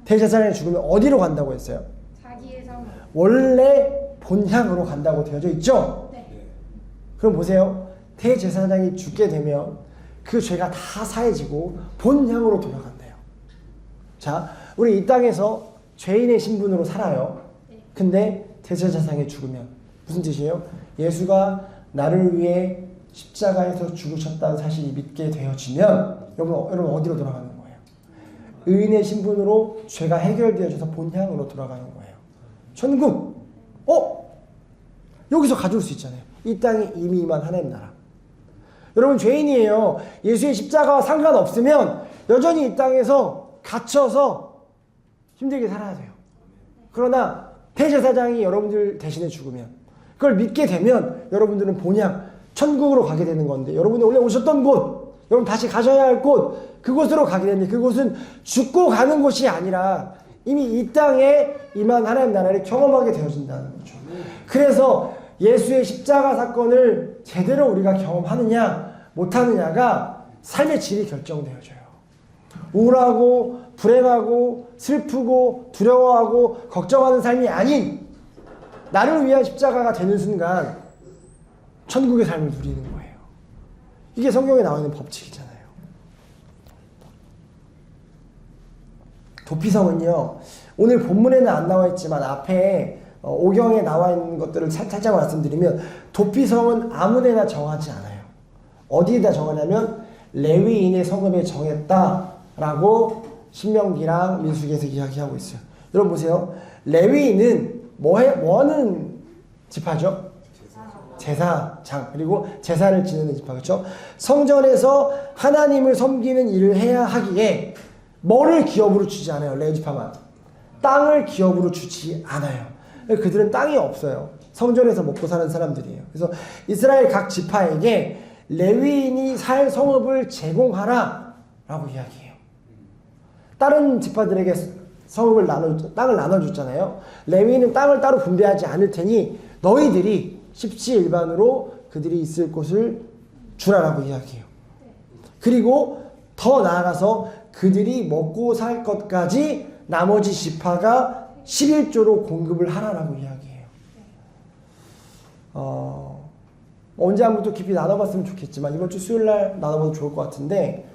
대제사장이 죽으면 어디로 간다고 했어요? 자기의 성. 원래 본향으로 간다고 되어져 있죠? 네. 그럼 보세요. 대제사장이 죽게 되면 그 죄가 다 사해지고 본향으로 돌아간대요. 자, 우리 이 땅에서 죄인의 신분으로 살아요. 근데 대제사장이 죽으면 무슨 뜻이에요? 예수가 나를 위해 십자가에서 죽으셨다는 사실이 믿게 되어지면 여러분 어디로 돌아가는 거예요? 의인의 신분으로 죄가 해결되어져서 본향으로 돌아가는 거예요. 천국! 여기서 가져올 수 있잖아요. 이 땅에 이미 임한 하나님 나라. 여러분 죄인이에요. 예수의 십자가와 상관없으면 여전히 이 땅에서 갇혀서 힘들게 살아야 돼요. 그러나 대제사장이 여러분들 대신에 죽으면 그걸 믿게 되면 여러분들은 본향 천국으로 가게 되는 건데 여러분이 원래 오셨던 곳, 여러분 다시 가셔야 할 곳, 그곳으로 가게 되는데 그곳은 죽고 가는 곳이 아니라 이미 이 땅에 임한 하나님 나라를 경험하게 되어진다는 거죠. 그래서 예수의 십자가 사건을 제대로 우리가 경험하느냐 못하느냐가 삶의 질이 결정되어져요. 우울하고 불행하고 슬프고 두려워하고 걱정하는 삶이 아닌 나를 위한 십자가가 되는 순간 천국의 삶을 누리는 거예요. 이게 성경에 나와 있는 법칙이잖아요. 도피성은요, 오늘 본문에는 안 나와 있지만 앞에 오경에 나와 있는 것들을 살짝 말씀드리면 도피성은 아무데나 정하지 않아요. 어디에다 정하냐면 레위인의 성읍에 정했다라고 신명기랑 민수기에서 이야기하고 있어요. 여러분 보세요. 레위인은 뭐 하는 지파죠? 제사장, 그리고 제사를 지내는 지파, 그렇죠? 성전에서 하나님을 섬기는 일을 해야 하기에 뭐를 기업으로 주지 않아요. 레위 지파만 땅을 기업으로 주지 않아요. 그들은 땅이 없어요. 성전에서 먹고 사는 사람들이에요. 그래서 이스라엘 각 지파에게 레위인이 살 성읍을 제공하라 라고 이야기해요. 다른 지파들에게 땅을 나눠줬잖아요. 레위인은 땅을 따로 분배하지 않을 테니 너희들이 십시일반으로 그들이 있을 곳을 주라라고 이야기해요. 그리고 더 나아가서 그들이 먹고 살 것까지 나머지 지파가 11조로 공급을 하라라고 이야기해요. 언제 한번 또 깊이 나눠봤으면 좋겠지만 이번 주 수요일날 나눠봐도 좋을 것 같은데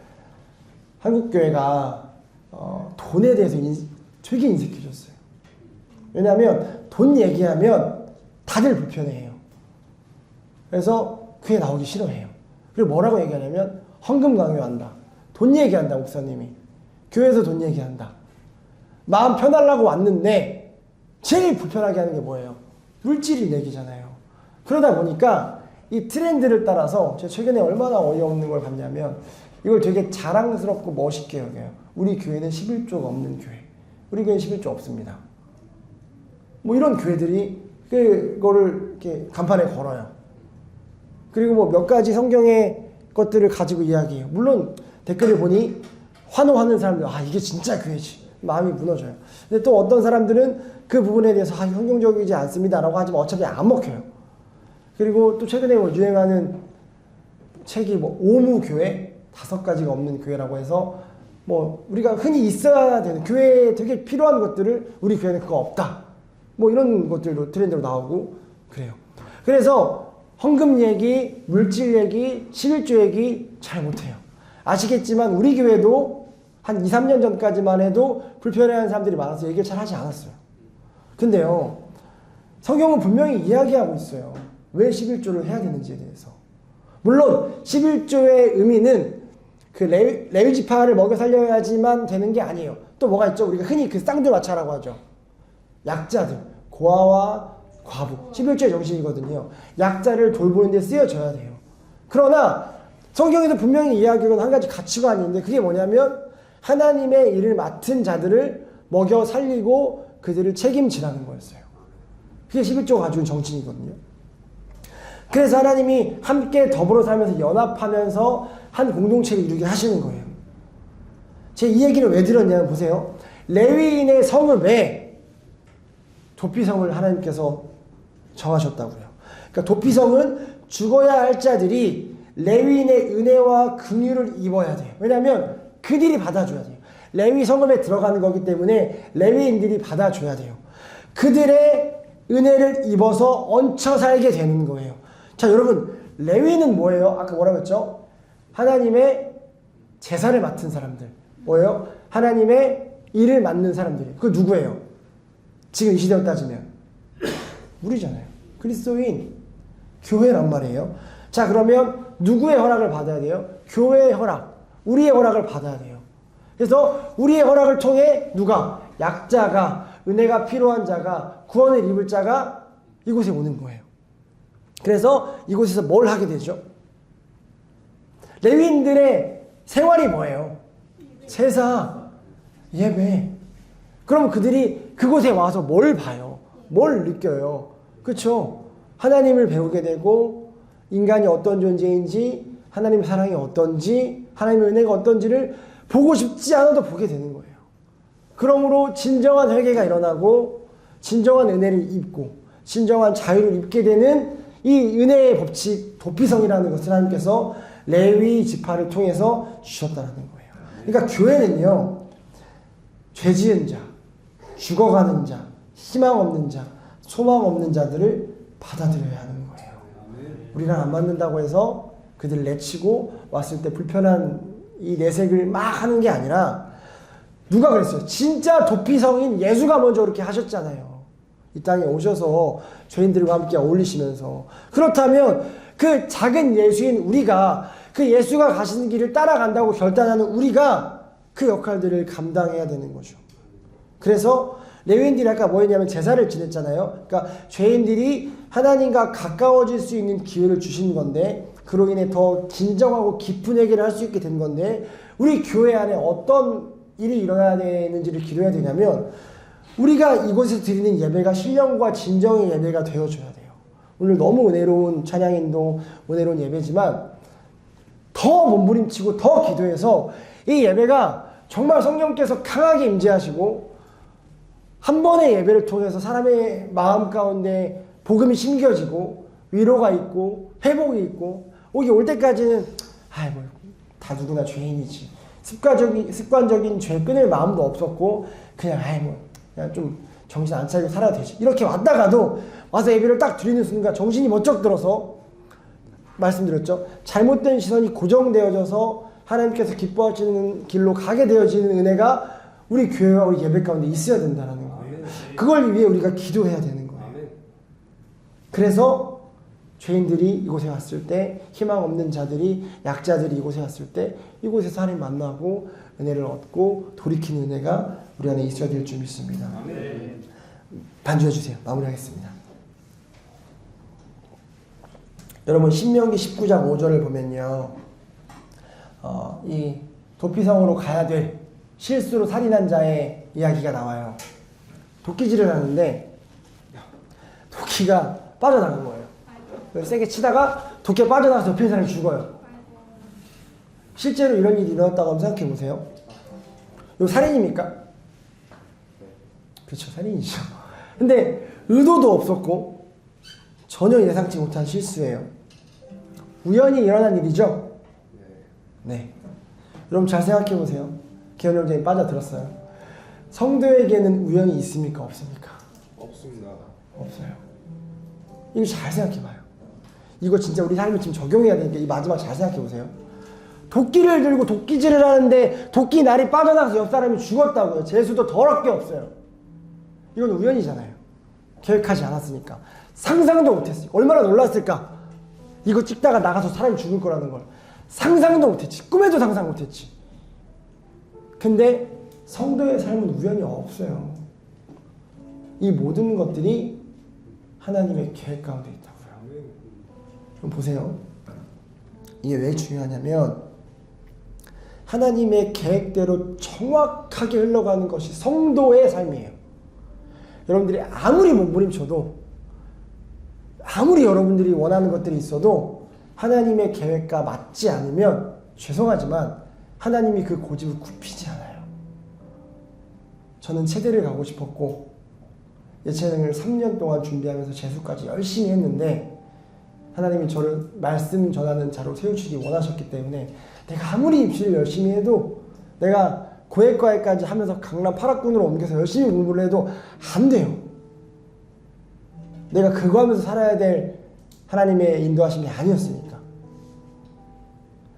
한국교회가 돈에 대해서 되게 인색해졌어요. 왜냐하면 돈 얘기하면 다들 불편해해요. 그래서 교회 나오기 싫어해요. 그리고 뭐라고 얘기하냐면 헌금 강요한다. 돈 얘기한다 목사님이. 교회에서 돈 얘기한다. 마음 편하려고 왔는데 제일 불편하게 하는 게 뭐예요? 물질이 얘기잖아요. 그러다 보니까 이 트렌드를 따라서 제가 최근에 얼마나 어이없는 걸 봤냐면 이걸 되게 자랑스럽고 멋있게 여겨요. 우리 교회는 11조가 없는 교회. 우리 교회는 11조 없습니다. 뭐 이런 교회들이 그거를 이렇게 간판에 걸어요. 그리고 뭐 몇 가지 성경의 것들을 가지고 이야기해요. 물론 댓글을 보니 환호하는 사람들, 이게 진짜 교회지. 마음이 무너져요. 근데 또 어떤 사람들은 그 부분에 대해서 성경적이지 않습니다라고 하지만 어차피 안 먹혀요. 그리고 또 최근에 유행하는 책이 뭐 오무교회 5가지가 없는 교회라고 해서 뭐 우리가 흔히 있어야 되는 교회에 되게 필요한 것들을 우리 교회는 그거 없다. 뭐 이런 것들도 트렌드로 나오고 그래요. 그래서 헌금 얘기, 물질 얘기, 11조 얘기 잘 못해요. 아시겠지만 우리 교회도 한 2, 3년 전까지만 해도 불편해하는 사람들이 많아서 얘기를 잘 하지 않았어요. 근데요, 성경은 분명히 이야기하고 있어요. 왜 11조를 해야 되는지에 대해서. 물론 11조의 의미는 그 레위 지파를 먹여 살려야지만 되는 게 아니에요. 또 뭐가 있죠? 우리가 흔히 그 쌍두마차라고 하죠. 약자들, 고아와 과부, 11조의 정신이거든요. 약자를 돌보는 데 쓰여져야 돼요. 그러나 성경에서 분명히 이야기하는 한 가지 가치관이 있는데 그게 뭐냐면 하나님의 일을 맡은 자들을 먹여 살리고 그들을 책임지라는 거였어요. 그게 11조가 가지고 있는 정신이거든요. 그래서 하나님이 함께 더불어 살면서 연합하면서 한 공동체를 이루게 하시는 거예요. 제가 이 얘기를 왜 들었냐면 보세요. 레위인의 성을 왜 도피성을 하나님께서 정하셨다고요. 그러니까 도피성은 죽어야 할 자들이 레위인의 은혜와 긍휼을 입어야 돼요. 왜냐하면 그들이 받아줘야 돼요. 레위 성읍에 들어가는 거기 때문에 레위인들이 받아줘야 돼요. 그들의 은혜를 입어서 얹혀 살게 되는 거예요. 자, 여러분, 레위는 뭐예요? 아까 뭐라고 했죠? 하나님의 제사를 맡은 사람들. 뭐예요? 하나님의 일을 맡는 사람들이에요. 그거 누구예요? 지금 이 시대로 따지면 우리잖아요. 그리스도인, 교회란 말이에요. 자, 그러면 누구의 허락을 받아야 돼요? 교회의 허락, 우리의 허락을 받아야 돼요. 그래서 우리의 허락을 통해 누가? 약자가, 은혜가 필요한 자가, 구원을 입을 자가 이곳에 오는 거예요. 그래서 이곳에서 뭘 하게 되죠? 레위인들의 생활이 뭐예요? 제사, 예배. 그럼 그들이 그곳에 와서 뭘 봐요? 뭘 느껴요? 그렇죠? 하나님을 배우게 되고 인간이 어떤 존재인지, 하나님의 사랑이 어떤지, 하나님의 은혜가 어떤지를 보고 싶지 않아도 보게 되는 거예요. 그러므로 진정한 회개가 일어나고 진정한 은혜를 입고 진정한 자유를 입게 되는 이 은혜의 법칙, 도피성이라는 것을 하나님께서 레위 지파를 통해서 주셨다는 거예요. 그러니까 교회는요, 죄 지은 자, 죽어가는 자, 희망 없는 자, 소망 없는 자들을 받아들여야 하는 거예요. 우리랑 안 맞는다고 해서 그들을 내치고 왔을 때 불편한 이 내색을 막 하는 게 아니라 누가 그랬어요? 진짜 도피성인 예수가 먼저 그렇게 하셨잖아요. 이 땅에 오셔서 죄인들과 함께 어울리시면서. 그렇다면 그 작은 예수인 우리가, 그 예수가 가시는 길을 따라간다고 결단하는 우리가 그 역할들을 감당해야 되는 거죠. 그래서 레위인들이 아까 뭐 했냐면 제사를 지냈잖아요. 그러니까 죄인들이 하나님과 가까워질 수 있는 기회를 주신 건데, 그로 인해 더 진정하고 깊은 회개를 할 수 있게 된 건데, 우리 교회 안에 어떤 일이 일어나야 되는지를 기도해야 되냐면, 우리가 이곳에서 드리는 예배가 신령과 진정의 예배가 되어줘야 돼요. 오늘 너무 은혜로운 찬양인도 은혜로운 예배지만 더 몸부림치고 더 기도해서 이 예배가 정말 성령께서 강하게 임재하시고 한 번의 예배를 통해서 사람의 마음 가운데 복음이 심겨지고 위로가 있고 회복이 있고, 여기 올 때까지는 뭐 다 누구나 죄인이지, 습관적인 죄 끊을 마음도 없었고 그냥 그냥 좀 정신 안 차리고 살아야 되지, 이렇게 왔다가도 와서 예배를 딱 드리는 순간 정신이 번쩍 들어서, 말씀드렸죠, 잘못된 시선이 고정되어져서 하나님께서 기뻐하시는 길로 가게 되어지는 은혜가 우리 교회와 우리 예배 가운데 있어야 된다는 거예요. 그걸 위해 우리가 기도해야 되는 거예요. 그래서 죄인들이 이곳에 왔을 때, 희망 없는 자들이, 약자들이 이곳에 왔을 때 이곳에서 하나님 만나고 은혜를 얻고 돌이키는 은혜가 우리 안에 있어야 될 줄 믿습니다. 반주해 주세요. 마무리하겠습니다. 여러분, 신명기 19장 5절을 보면요, 이 도피성으로 가야 될 실수로 살인한 자의 이야기가 나와요. 도끼질을 하는데 도끼가 빠져나간 거예요. 세게 치다가 도끼가 빠져나가서 옆에 사람이 죽어요. 실제로 이런 일이 일어났다고 한번 생각해 보세요. 이거 살인입니까? 그렇죠, 살인이죠. 근데 의도도 없었고 전혀 예상치 못한 실수예요. 우연히 일어난 일이죠? 네. 여러분 잘 생각해 보세요. 기현 형제님 빠져들었어요. 성도에게는 우연이 있습니까? 없습니까? 없습니다. 없어요. 이거 잘 생각해 봐요. 이거 진짜 우리 삶에 지금 적용해야 되니까 이 마지막 잘 생각해 보세요. 도끼를 들고 도끼질을 하는데 도끼 날이 빠져나가서 옆 사람이 죽었다고요. 재수도 더럽게 없어요. 이건 우연이잖아요. 계획하지 않았으니까. 상상도 못했어요. 얼마나 놀랐을까? 이거 찍다가 나가서 사람이 죽을 거라는 걸 상상도 못했지. 꿈에도 상상 못했지. 근데 성도의 삶은 우연이 없어요. 이 모든 것들이 하나님의 계획 가운데 있다고요. 그럼 보세요. 이게 왜 중요하냐면 하나님의 계획대로 정확하게 흘러가는 것이 성도의 삶이에요. 여러분들이 아무리 몸부림쳐도 아무리 여러분들이 원하는 것들이 있어도 하나님의 계획과 맞지 않으면 죄송하지만 하나님이 그 고집을 굽히지 않아요. 저는 체대를 가고 싶었고 예체능을 3년 동안 준비하면서 재수까지 열심히 했는데 하나님이 저를 말씀 전하는 자로 세우시기 원하셨기 때문에 내가 아무리 입시를 열심히 해도 내가 고액과외까지 하면서 강남 8학군으로 옮겨서 열심히 공부를 해도 안 돼요. 내가 그거 하면서 살아야 될 하나님의 인도하심이 아니었으니까.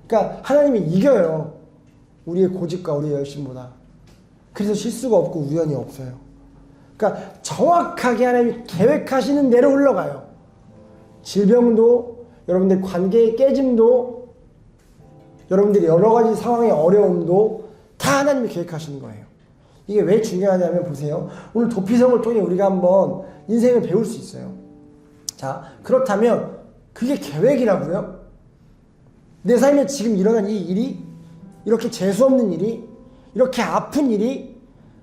그러니까 하나님이 이겨요. 우리의 고집과 우리의 열심보다. 그래서 실수가 없고 우연이 없어요. 그러니까 정확하게 하나님이 계획하시는 대로 흘러가요. 질병도, 여러분들 관계의 깨짐도, 여러분들이 여러 가지 상황의 어려움도 다 하나님이 계획하시는 거예요. 이게 왜 중요하냐면 보세요. 오늘 도피성을 통해 우리가 한번 인생을 배울 수 있어요. 자, 그렇다면 그게 계획이라고요? 내 삶에 지금 일어난 이 일이, 이렇게 재수없는 일이, 이렇게 아픈 일이,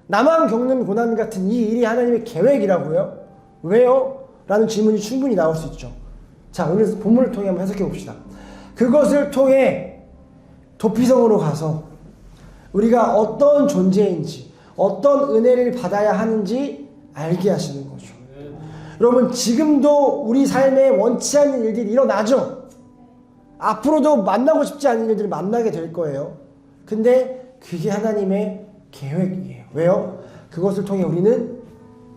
나만 겪는 고난 같은 이 일이 하나님의 계획이라고요? 왜요? 라는 질문이 충분히 나올 수 있죠. 자, 오늘 본문을 통해 한번 해석해 봅시다. 그것을 통해 도피성으로 가서 우리가 어떤 존재인지, 어떤 은혜를 받아야 하는지 알게 하시는 거죠. 여러분, 지금도 우리 삶에 원치 않는 일들이 일어나죠? 앞으로도 만나고 싶지 않은 일들을 만나게 될 거예요. 근데 그게 하나님의 계획이에요. 왜요? 그것을 통해 우리는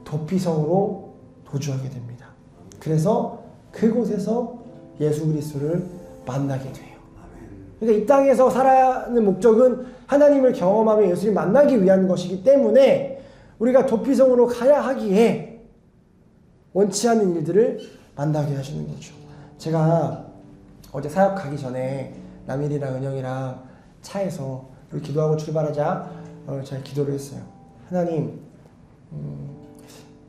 도피성으로 도주하게 됩니다. 그래서 그곳에서 예수 그리스도를 만나게 돼요. 그러니까 이 땅에서 살아가는 목적은 하나님을 경험하며 예수를 만나기 위한 것이기 때문에 우리가 도피성으로 가야 하기에 원치 않는 일들을 만나게 하시는 거죠. 제가 어제 사역 가기 전에 남일이랑 은영이랑 차에서 우리 기도하고 출발하자 제가 기도를 했어요. 하나님,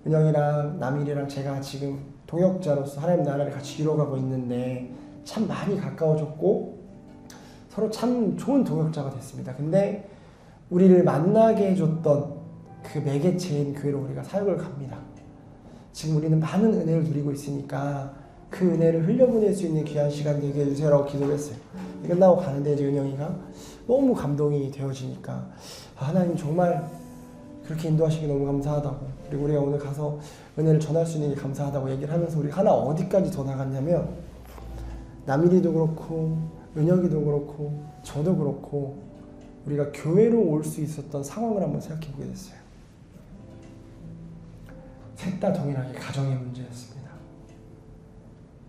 은영이랑 남일이랑 제가 지금 동역자로서 하나님 나라를 같이 이뤄가고 있는데 참 많이 가까워졌고 서로 참 좋은 동역자가 됐습니다. 근데 우리를 만나게 해줬던 그 매개체인 교회로 우리가 사역을 갑니다. 지금 우리는 많은 은혜를 누리고 있으니까 그 은혜를 흘려보낼 수 있는 귀한 시간 되게 해주세요라고 기도를 했어요. 끝나고 가는데 이제 은영이가 너무 감동이 되어지니까 하나님 정말 그렇게 인도하시기 너무 감사하다고, 그리고 우리가 오늘 가서 은혜를 전할 수 있는 게 감사하다고 얘기를 하면서 우리 하나 어디까지 더 나갔냐면 남일이도 그렇고 은혁이도 그렇고 저도 그렇고 우리가 교회로 올 수 있었던 상황을 한번 생각해 보게 됐어요. 셋 다 동일하게 가정의 문제였습니다.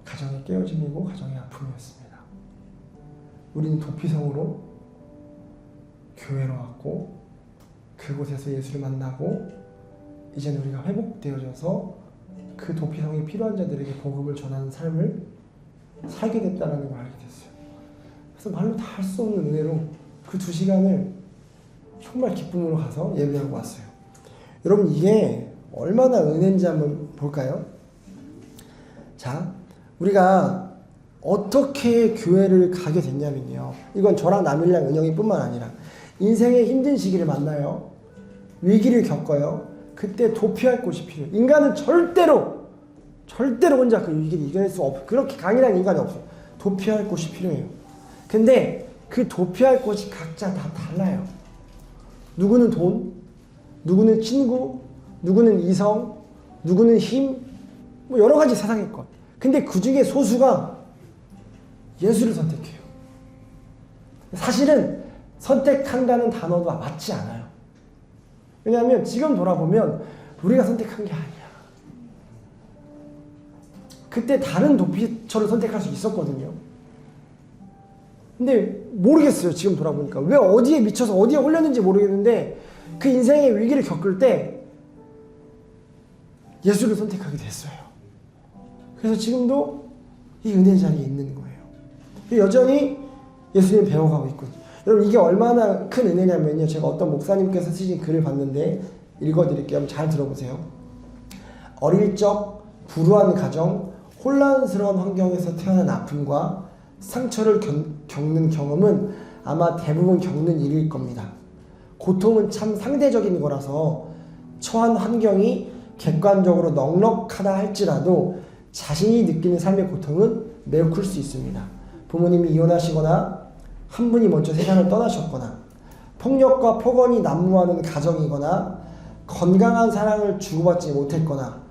가정의 깨어짐이고 가정의 아픔이었습니다. 우리는 도피성으로 교회로 왔고 그곳에서 예수를 만나고 이제는 우리가 회복되어져서 그 도피성이 필요한 자들에게 복음을 전하는 삶을 살게 됐다는 걸 알게 됐어요. 그래서 말로 다 할 수 없는 은혜로 그 2시간을 정말 기쁨으로 가서 예배하고 왔어요. 여러분, 이게 얼마나 은혜인지 한번 볼까요? 자, 우리가 어떻게 교회를 가게 됐냐면요, 이건 저랑 남일랑 은영이 뿐만 아니라 인생의 힘든 시기를 만나요. 위기를 겪어요. 그때 도피할 곳이 필요해요. 인간은 절대로 혼자 그 위기를 이겨낼 수 없어요. 그렇게 강인한 인간이 없어요. 도피할 곳이 필요해요. 근데 그 도피할 곳이 각자 다 달라요. 누구는 돈, 누구는 친구, 누구는 이성, 누구는 힘, 뭐 여러 가지 세상의 것. 근데 그 중에 소수가 예수를 선택해요. 사실은 선택한다는 단어도 맞지 않아요. 왜냐하면 지금 돌아보면 우리가 선택한 게 아니야. 그때 다른 도피처를 선택할 수 있었거든요. 근데 모르겠어요. 지금 돌아보니까 왜 어디에 미쳐서 어디에 홀렸는지 모르겠는데 그 인생의 위기를 겪을 때 예수를 선택하게 됐어요. 그래서 지금도 이 은혜 자리에 있는 거예요. 여전히 예수님 배워가고 있거든요. 여러분 이게 얼마나 큰 은혜냐면요. 제가 어떤 목사님께서 쓰신 글을 봤는데 읽어드릴게요. 한번 잘 들어보세요. 어릴 적 불우한 가정, 혼란스러운 환경에서 태어난 아픔과 상처를 겪는 경험은 아마 대부분 겪는 일일 겁니다. 고통은 참 상대적인 거라서 처한 환경이 객관적으로 넉넉하다 할지라도 자신이 느끼는 삶의 고통은 매우 클 수 있습니다. 부모님이 이혼하시거나 한 분이 먼저 세상을 떠나셨거나 폭력과 폭언이 난무하는 가정이거나 건강한 사랑을 주고받지 못했거나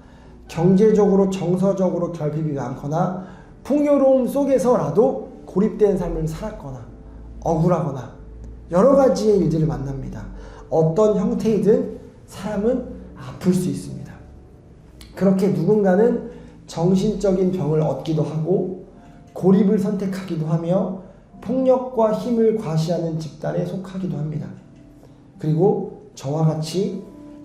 경제적으로 정서적으로 결핍이 많거나 풍요로움 속에서라도 고립된 삶을 살았거나 억울하거나 여러 가지의 일들을 만납니다. 어떤 형태이든 사람은 아플 수 있습니다. 그렇게 누군가는 정신적인 병을 얻기도 하고 고립을 선택하기도 하며 폭력과 힘을 과시하는 집단에 속하기도 합니다. 그리고 저와 같이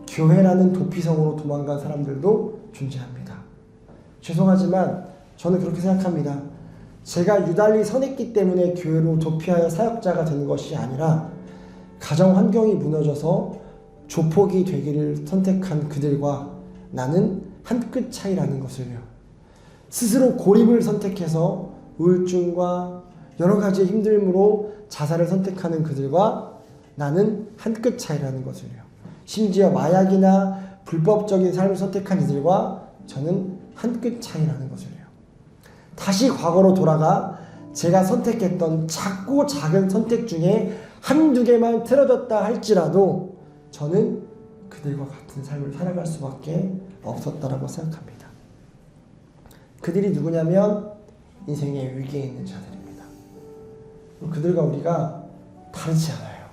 교회라는 도피성으로 도망간 사람들도 존재합니다. 죄송하지만 저는 그렇게 생각합니다. 제가 유달리 선했기 때문에 교회로 도피하여 사역자가 된 것이 아니라 가정 환경이 무너져서 조폭이 되기를 선택한 그들과 나는 한 끗 차이라는 것을요. 스스로 고립을 선택해서 우울증과 여러 가지의 힘듦으로 자살을 선택하는 그들과 나는 한 끗 차이라는 것을요. 심지어 마약이나 불법적인 삶을 선택한 이들과 저는 한 끗 차이라는 것을요. 다시 과거로 돌아가 제가 선택했던 작고 작은 선택 중에 한두 개만 틀어졌다 할지라도 저는 그들과 같은 삶을 살아갈 수밖에 없었다라고 생각합니다. 그들이 누구냐면 인생의 위기에 있는 자들입니다. 그들과 우리가 다르지 않아요.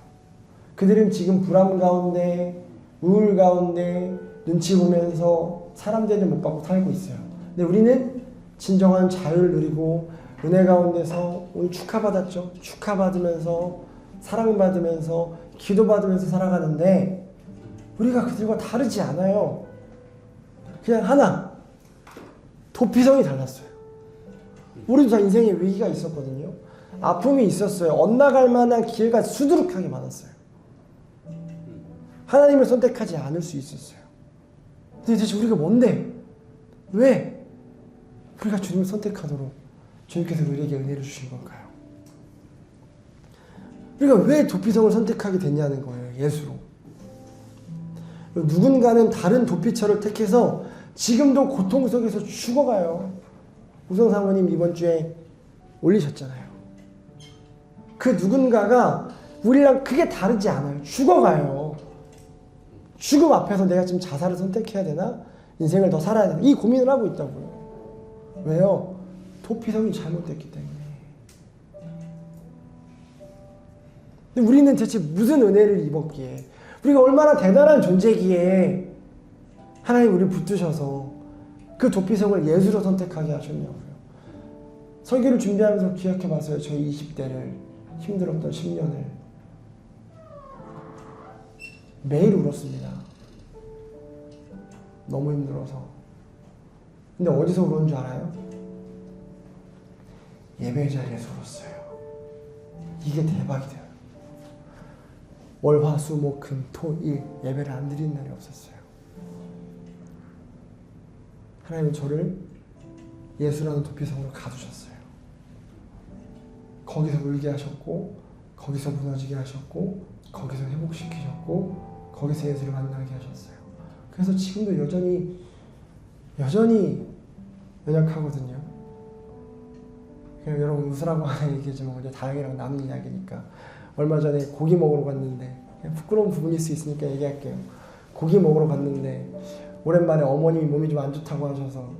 그들은 지금 불안 가운데, 우울 가운데 눈치 보면서 사람들을 못 받고 살고 있어요. 근데 우리는 진정한 자유를 누리고 은혜 가운데서 오늘 축하받았죠. 축하받으면서 사랑받으면서 기도받으면서 살아가는데 우리가 그들과 다르지 않아요. 그냥 하나, 도피성이 달랐어요. 우리도 다 인생에 위기가 있었거든요. 아픔이 있었어요. 엇나갈 만한 기회가 수두룩하게 많았어요. 하나님을 선택하지 않을 수 있었어요. 근데 대체 우리가 뭔데? 왜 우리가 주님을 선택하도록 주님께서 우리에게 은혜를 주신 걸까요? 우리가 왜 도피성을 선택하게 됐냐는 거예요. 예수로. 누군가는 다른 도피처를 택해서 지금도 고통 속에서 죽어가요. 우성 사모님 이번 주에 올리셨잖아요. 그 누군가가 우리랑 크게 다르지 않아요. 죽어가요. 죽음 앞에서 내가 지금 자살을 선택해야 되나? 인생을 더 살아야 되나? 이 고민을 하고 있다고요. 왜요? 도피성이 잘못됐기 때문에. 근데 우리는 대체 무슨 은혜를 입었기에, 우리가 얼마나 대단한 존재기에 하나님 우리를 붙드셔서 그 도피성을 예수로 선택하게 하셨냐고요. 설교를 준비하면서 기억해봤어요. 저희 20대를, 힘들었던 10년을. 매일 울었습니다. 너무 힘들어서. 근데 어디서 울었는 줄 알아요? 예배 자리에서 울었어요. 이게 대박이돼요. 월, 화, 수, 목, 금, 토, 일 예배를 안 드리는 날이 없었어요. 하나님은 저를 예수라는 도피성으로 가두셨어요. 거기서 울게 하셨고, 거기서 무너지게 하셨고, 거기서 회복시키셨고, 거기서 예수를 만나게 하셨어요. 그래서 지금도 여전히 연약하거든요. 그냥 여러분 웃으라고 하는 얘기지만 이제 다영이랑 남은 이야기니까, 얼마 전에 고기 먹으러 갔는데, 부끄러운 부분일 수 있으니까 얘기할게요. 고기 먹으러 갔는데 오랜만에 어머님이 몸이 좀 안 좋다고 하셔서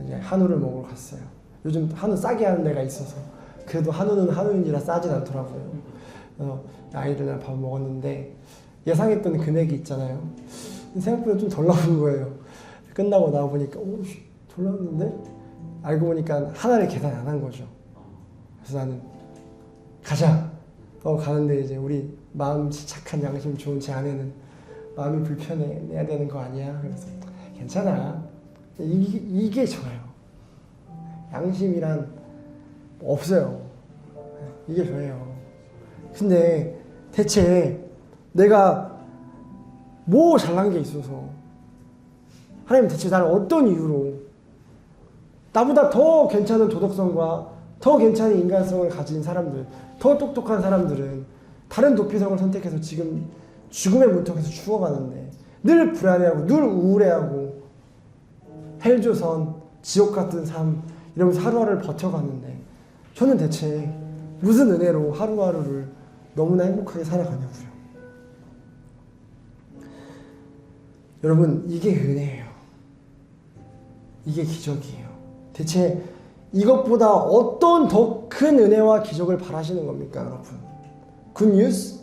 이제 한우를 먹으러 갔어요. 요즘 한우 싸게 하는 데가 있어서 그래도 한우는 한우인지라 싸진 않더라고요. 아이들이랑 밥 먹었는데 예상했던 금액이 있잖아요. 생각보다 좀 덜 나온 거예요. 끝나고 나와보니까 덜 나왔는데 알고 보니까 하나를 계산 안 한 거죠. 그래서 나는 가자. 가는데 이제 우리 마음 착한 양심 좋은 제 아내는 마음이 불편해 내야 되는 거 아니야? 그래서 괜찮아. 이게 좋아요. 양심이란 없어요. 이게 좋아요. 근데 대체 내가 뭐 잘난 게 있어서 하나님 대체 나를 어떤 이유로 나보다 더 괜찮은 도덕성과 더 괜찮은 인간성을 가진 사람들, 더 똑똑한 사람들은 다른 도피성을 선택해서 지금 죽음의 문턱에서 죽어가는데 늘 불안해하고 늘 우울해하고 헬조선, 지옥 같은 삶 이러면서 하루하루를 버텨가는데 저는 대체 무슨 은혜로 하루하루를 너무나 행복하게 살아가냐고요. 여러분, 이게 은혜예요. 이게 기적이에요. 대체 이것보다 어떤 더 큰 은혜와 기적을 바라시는 겁니까, 여러분? 굿뉴스?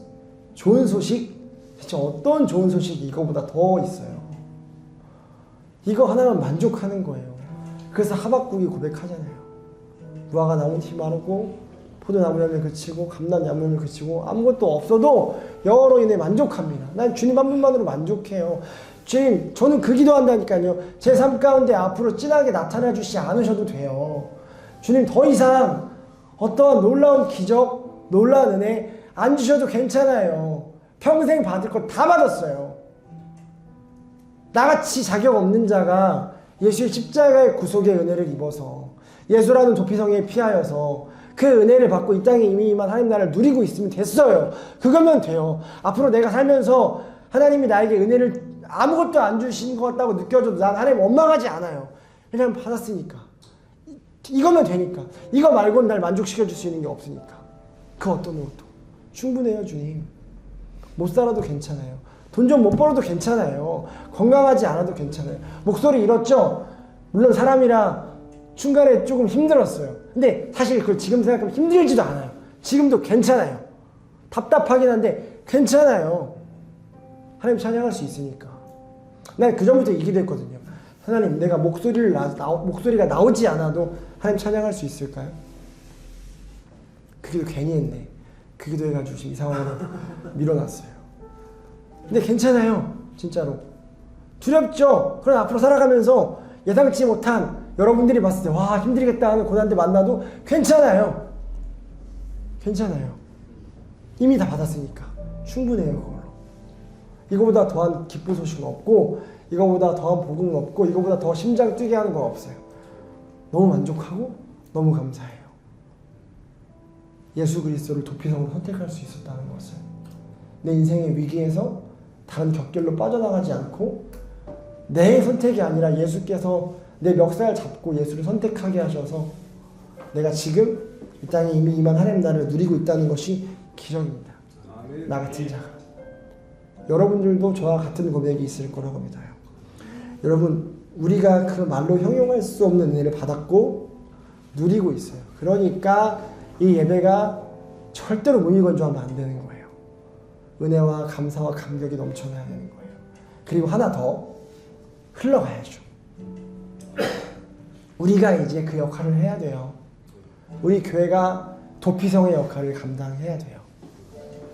좋은 소식? 대체 어떤 좋은 소식이 이거보다 더 있어요? 이거 하나만 만족하는 거예요. 그래서 하박국이 고백하잖아요. 무화과 나무잎이 마르고 포도나무 열매 그치고 감람나무 열매 그치고 아무것도 없어도 여호와로 인해 만족합니다. 난 주님 한 분만으로 만족해요. 주님, 저는 그 기도한다니까요. 제 삶 가운데 앞으로 진하게 나타나 주시지 않으셔도 돼요. 주님, 더 이상 어떠한 놀라운 기적, 놀라운 은혜 안 주셔도 괜찮아요. 평생 받을 거 다 받았어요. 나같이 자격 없는 자가 예수의 십자가의 구속의 은혜를 입어서 예수라는 도피성에 피하여서 그 은혜를 받고 이 땅에 이미 임한 하나님 나라를 누리고 있으면 됐어요. 그거면 돼요. 앞으로 내가 살면서 하나님이 나에게 은혜를 아무것도 안 주신 것 같다고 느껴져도 난 하나님 원망하지 않아요. 왜냐하면 받았으니까. 이거면 되니까. 이거 말고는 날 만족시켜 줄 수 있는 게 없으니까. 그 어떤 것도 충분해요. 주님. 못 살아도 괜찮아요. 돈 좀 못 벌어도 괜찮아요. 건강하지 않아도 괜찮아요. 목소리 잃었죠? 물론 사람이라 중간에 조금 힘들었어요. 근데 사실 그걸 지금 생각하면 힘들지도 않아요. 지금도 괜찮아요. 답답하긴 한데 괜찮아요. 하나님 찬양할 수 있으니까. 난 그전부터 이 기도했거든요. 하나님, 내가 목소리가 나오지 않아도 하나님 찬양할 수 있을까요? 그 기도 괜히 했네. 그 기도 해가지고 지금 이 상황으로 밀어놨어요. 근데 괜찮아요. 진짜로. 두렵죠? 그럼 앞으로 살아가면서 예상치 못한 여러분들이 봤을 때 와 힘들겠다 하는 고난들 만나도 괜찮아요. 괜찮아요. 이미 다 받았으니까 충분해요. 그걸로. 이거보다 더한 기쁜 소식은 없고 이거보다 더한 복음은 없고 이거보다 더 심장 뛰게 하는 건 없어요. 너무 만족하고 너무 감사해요. 예수 그리스도를 도피성으로 선택할 수 있었다는 것을. 내 인생의 위기에서 다른 곁길로 빠져나가지 않고 내 선택이 아니라 예수께서 내 멱살 잡고 예수를 선택하게 하셔서 내가 지금 이 땅에 이미 임한 하나님 나라를 누리고 있다는 것이 기적입니다. 나 같은 자가. 여러분들도 저와 같은 고백이 있을 거라고 믿어요. 여러분, 우리가 그 말로 형용할 수 없는 은혜를 받았고 누리고 있어요. 그러니까 이 예배가 절대로 무미건조하면 안 되는 거예요. 은혜와 감사와 감격이 넘쳐나야 되는 거예요. 그리고 하나 더 흘러가야죠. 우리가 이제 그 역할을 해야 돼요. 우리 교회가 도피성의 역할을 감당해야 돼요.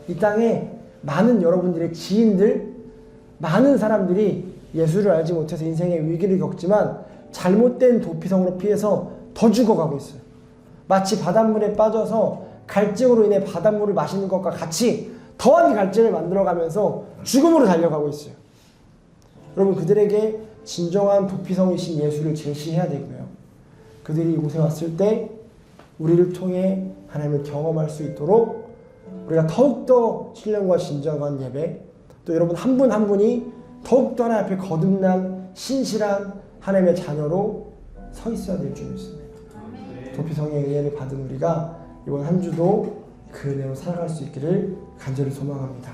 이 땅에 많은 여러분들의 지인들, 많은 사람들이 예수를 알지 못해서 인생의 위기를 겪지만 잘못된 도피성으로 피해서 더 죽어가고 있어요. 마치 바닷물에 빠져서 갈증으로 인해 바닷물을 마시는 것과 같이 더한 갈증을 만들어가면서 죽음으로 달려가고 있어요. 여러분, 그들에게 진정한 도피성이신 예수를 제시해야 되고요. 그들이 이곳에 왔을 때 우리를 통해 하나님을 경험할 수 있도록 우리가 더욱더 신령과 진정한 예배, 또 여러분 한 분 한 분이 더욱더 하나님 앞에 거듭난 신실한 하나님의 자녀로 서 있어야 될 줄 믿습니다. 도피성의 은혜를 받은 우리가 이번 한 주도 그 은혜로 살아갈 수 있기를 간절히 소망합니다.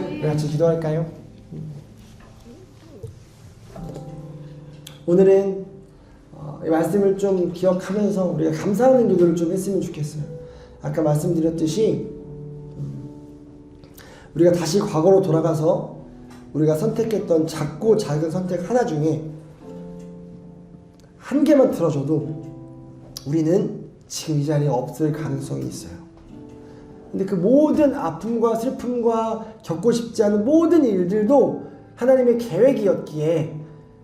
우리 같이 기도할까요? 오늘은 이 말씀을 좀 기억하면서 우리가 감사하는 기도를 좀 했으면 좋겠어요. 아까 말씀드렸듯이 우리가 다시 과거로 돌아가서 우리가 선택했던 작고 작은 선택 하나 중에 한 개만 틀어줘도 우리는 지금 이 자리에 없을 가능성이 있어요. 근데 그 모든 아픔과 슬픔과 겪고 싶지 않은 모든 일들도 하나님의 계획이었기에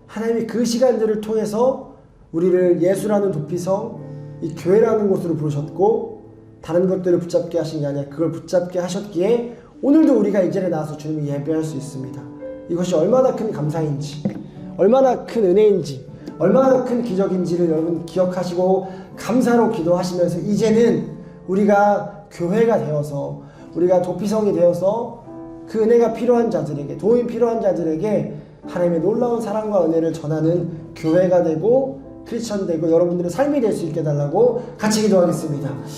하나님이 그 시간들을 통해서 우리를 예수라는 도피성, 이 교회라는 곳으로 부르셨고 다른 것들을 붙잡게 하신 게 아니라 그걸 붙잡게 하셨기에 오늘도 우리가 이 자리에 나와서 주님을 예배할 수 있습니다. 이것이 얼마나 큰 감사인지, 얼마나 큰 은혜인지, 얼마나 큰 기적인지를 여러분 기억하시고 감사로 기도하시면서 이제는 우리가 교회가 되어서 우리가 도피성이 되어서 그 은혜가 필요한 자들에게, 도움이 필요한 자들에게 하나님의 놀라운 사랑과 은혜를 전하는 교회가 되고 크리스천 되고 여러분들의 삶이 될 수 있게 해달라고 같이 기도하겠습니다.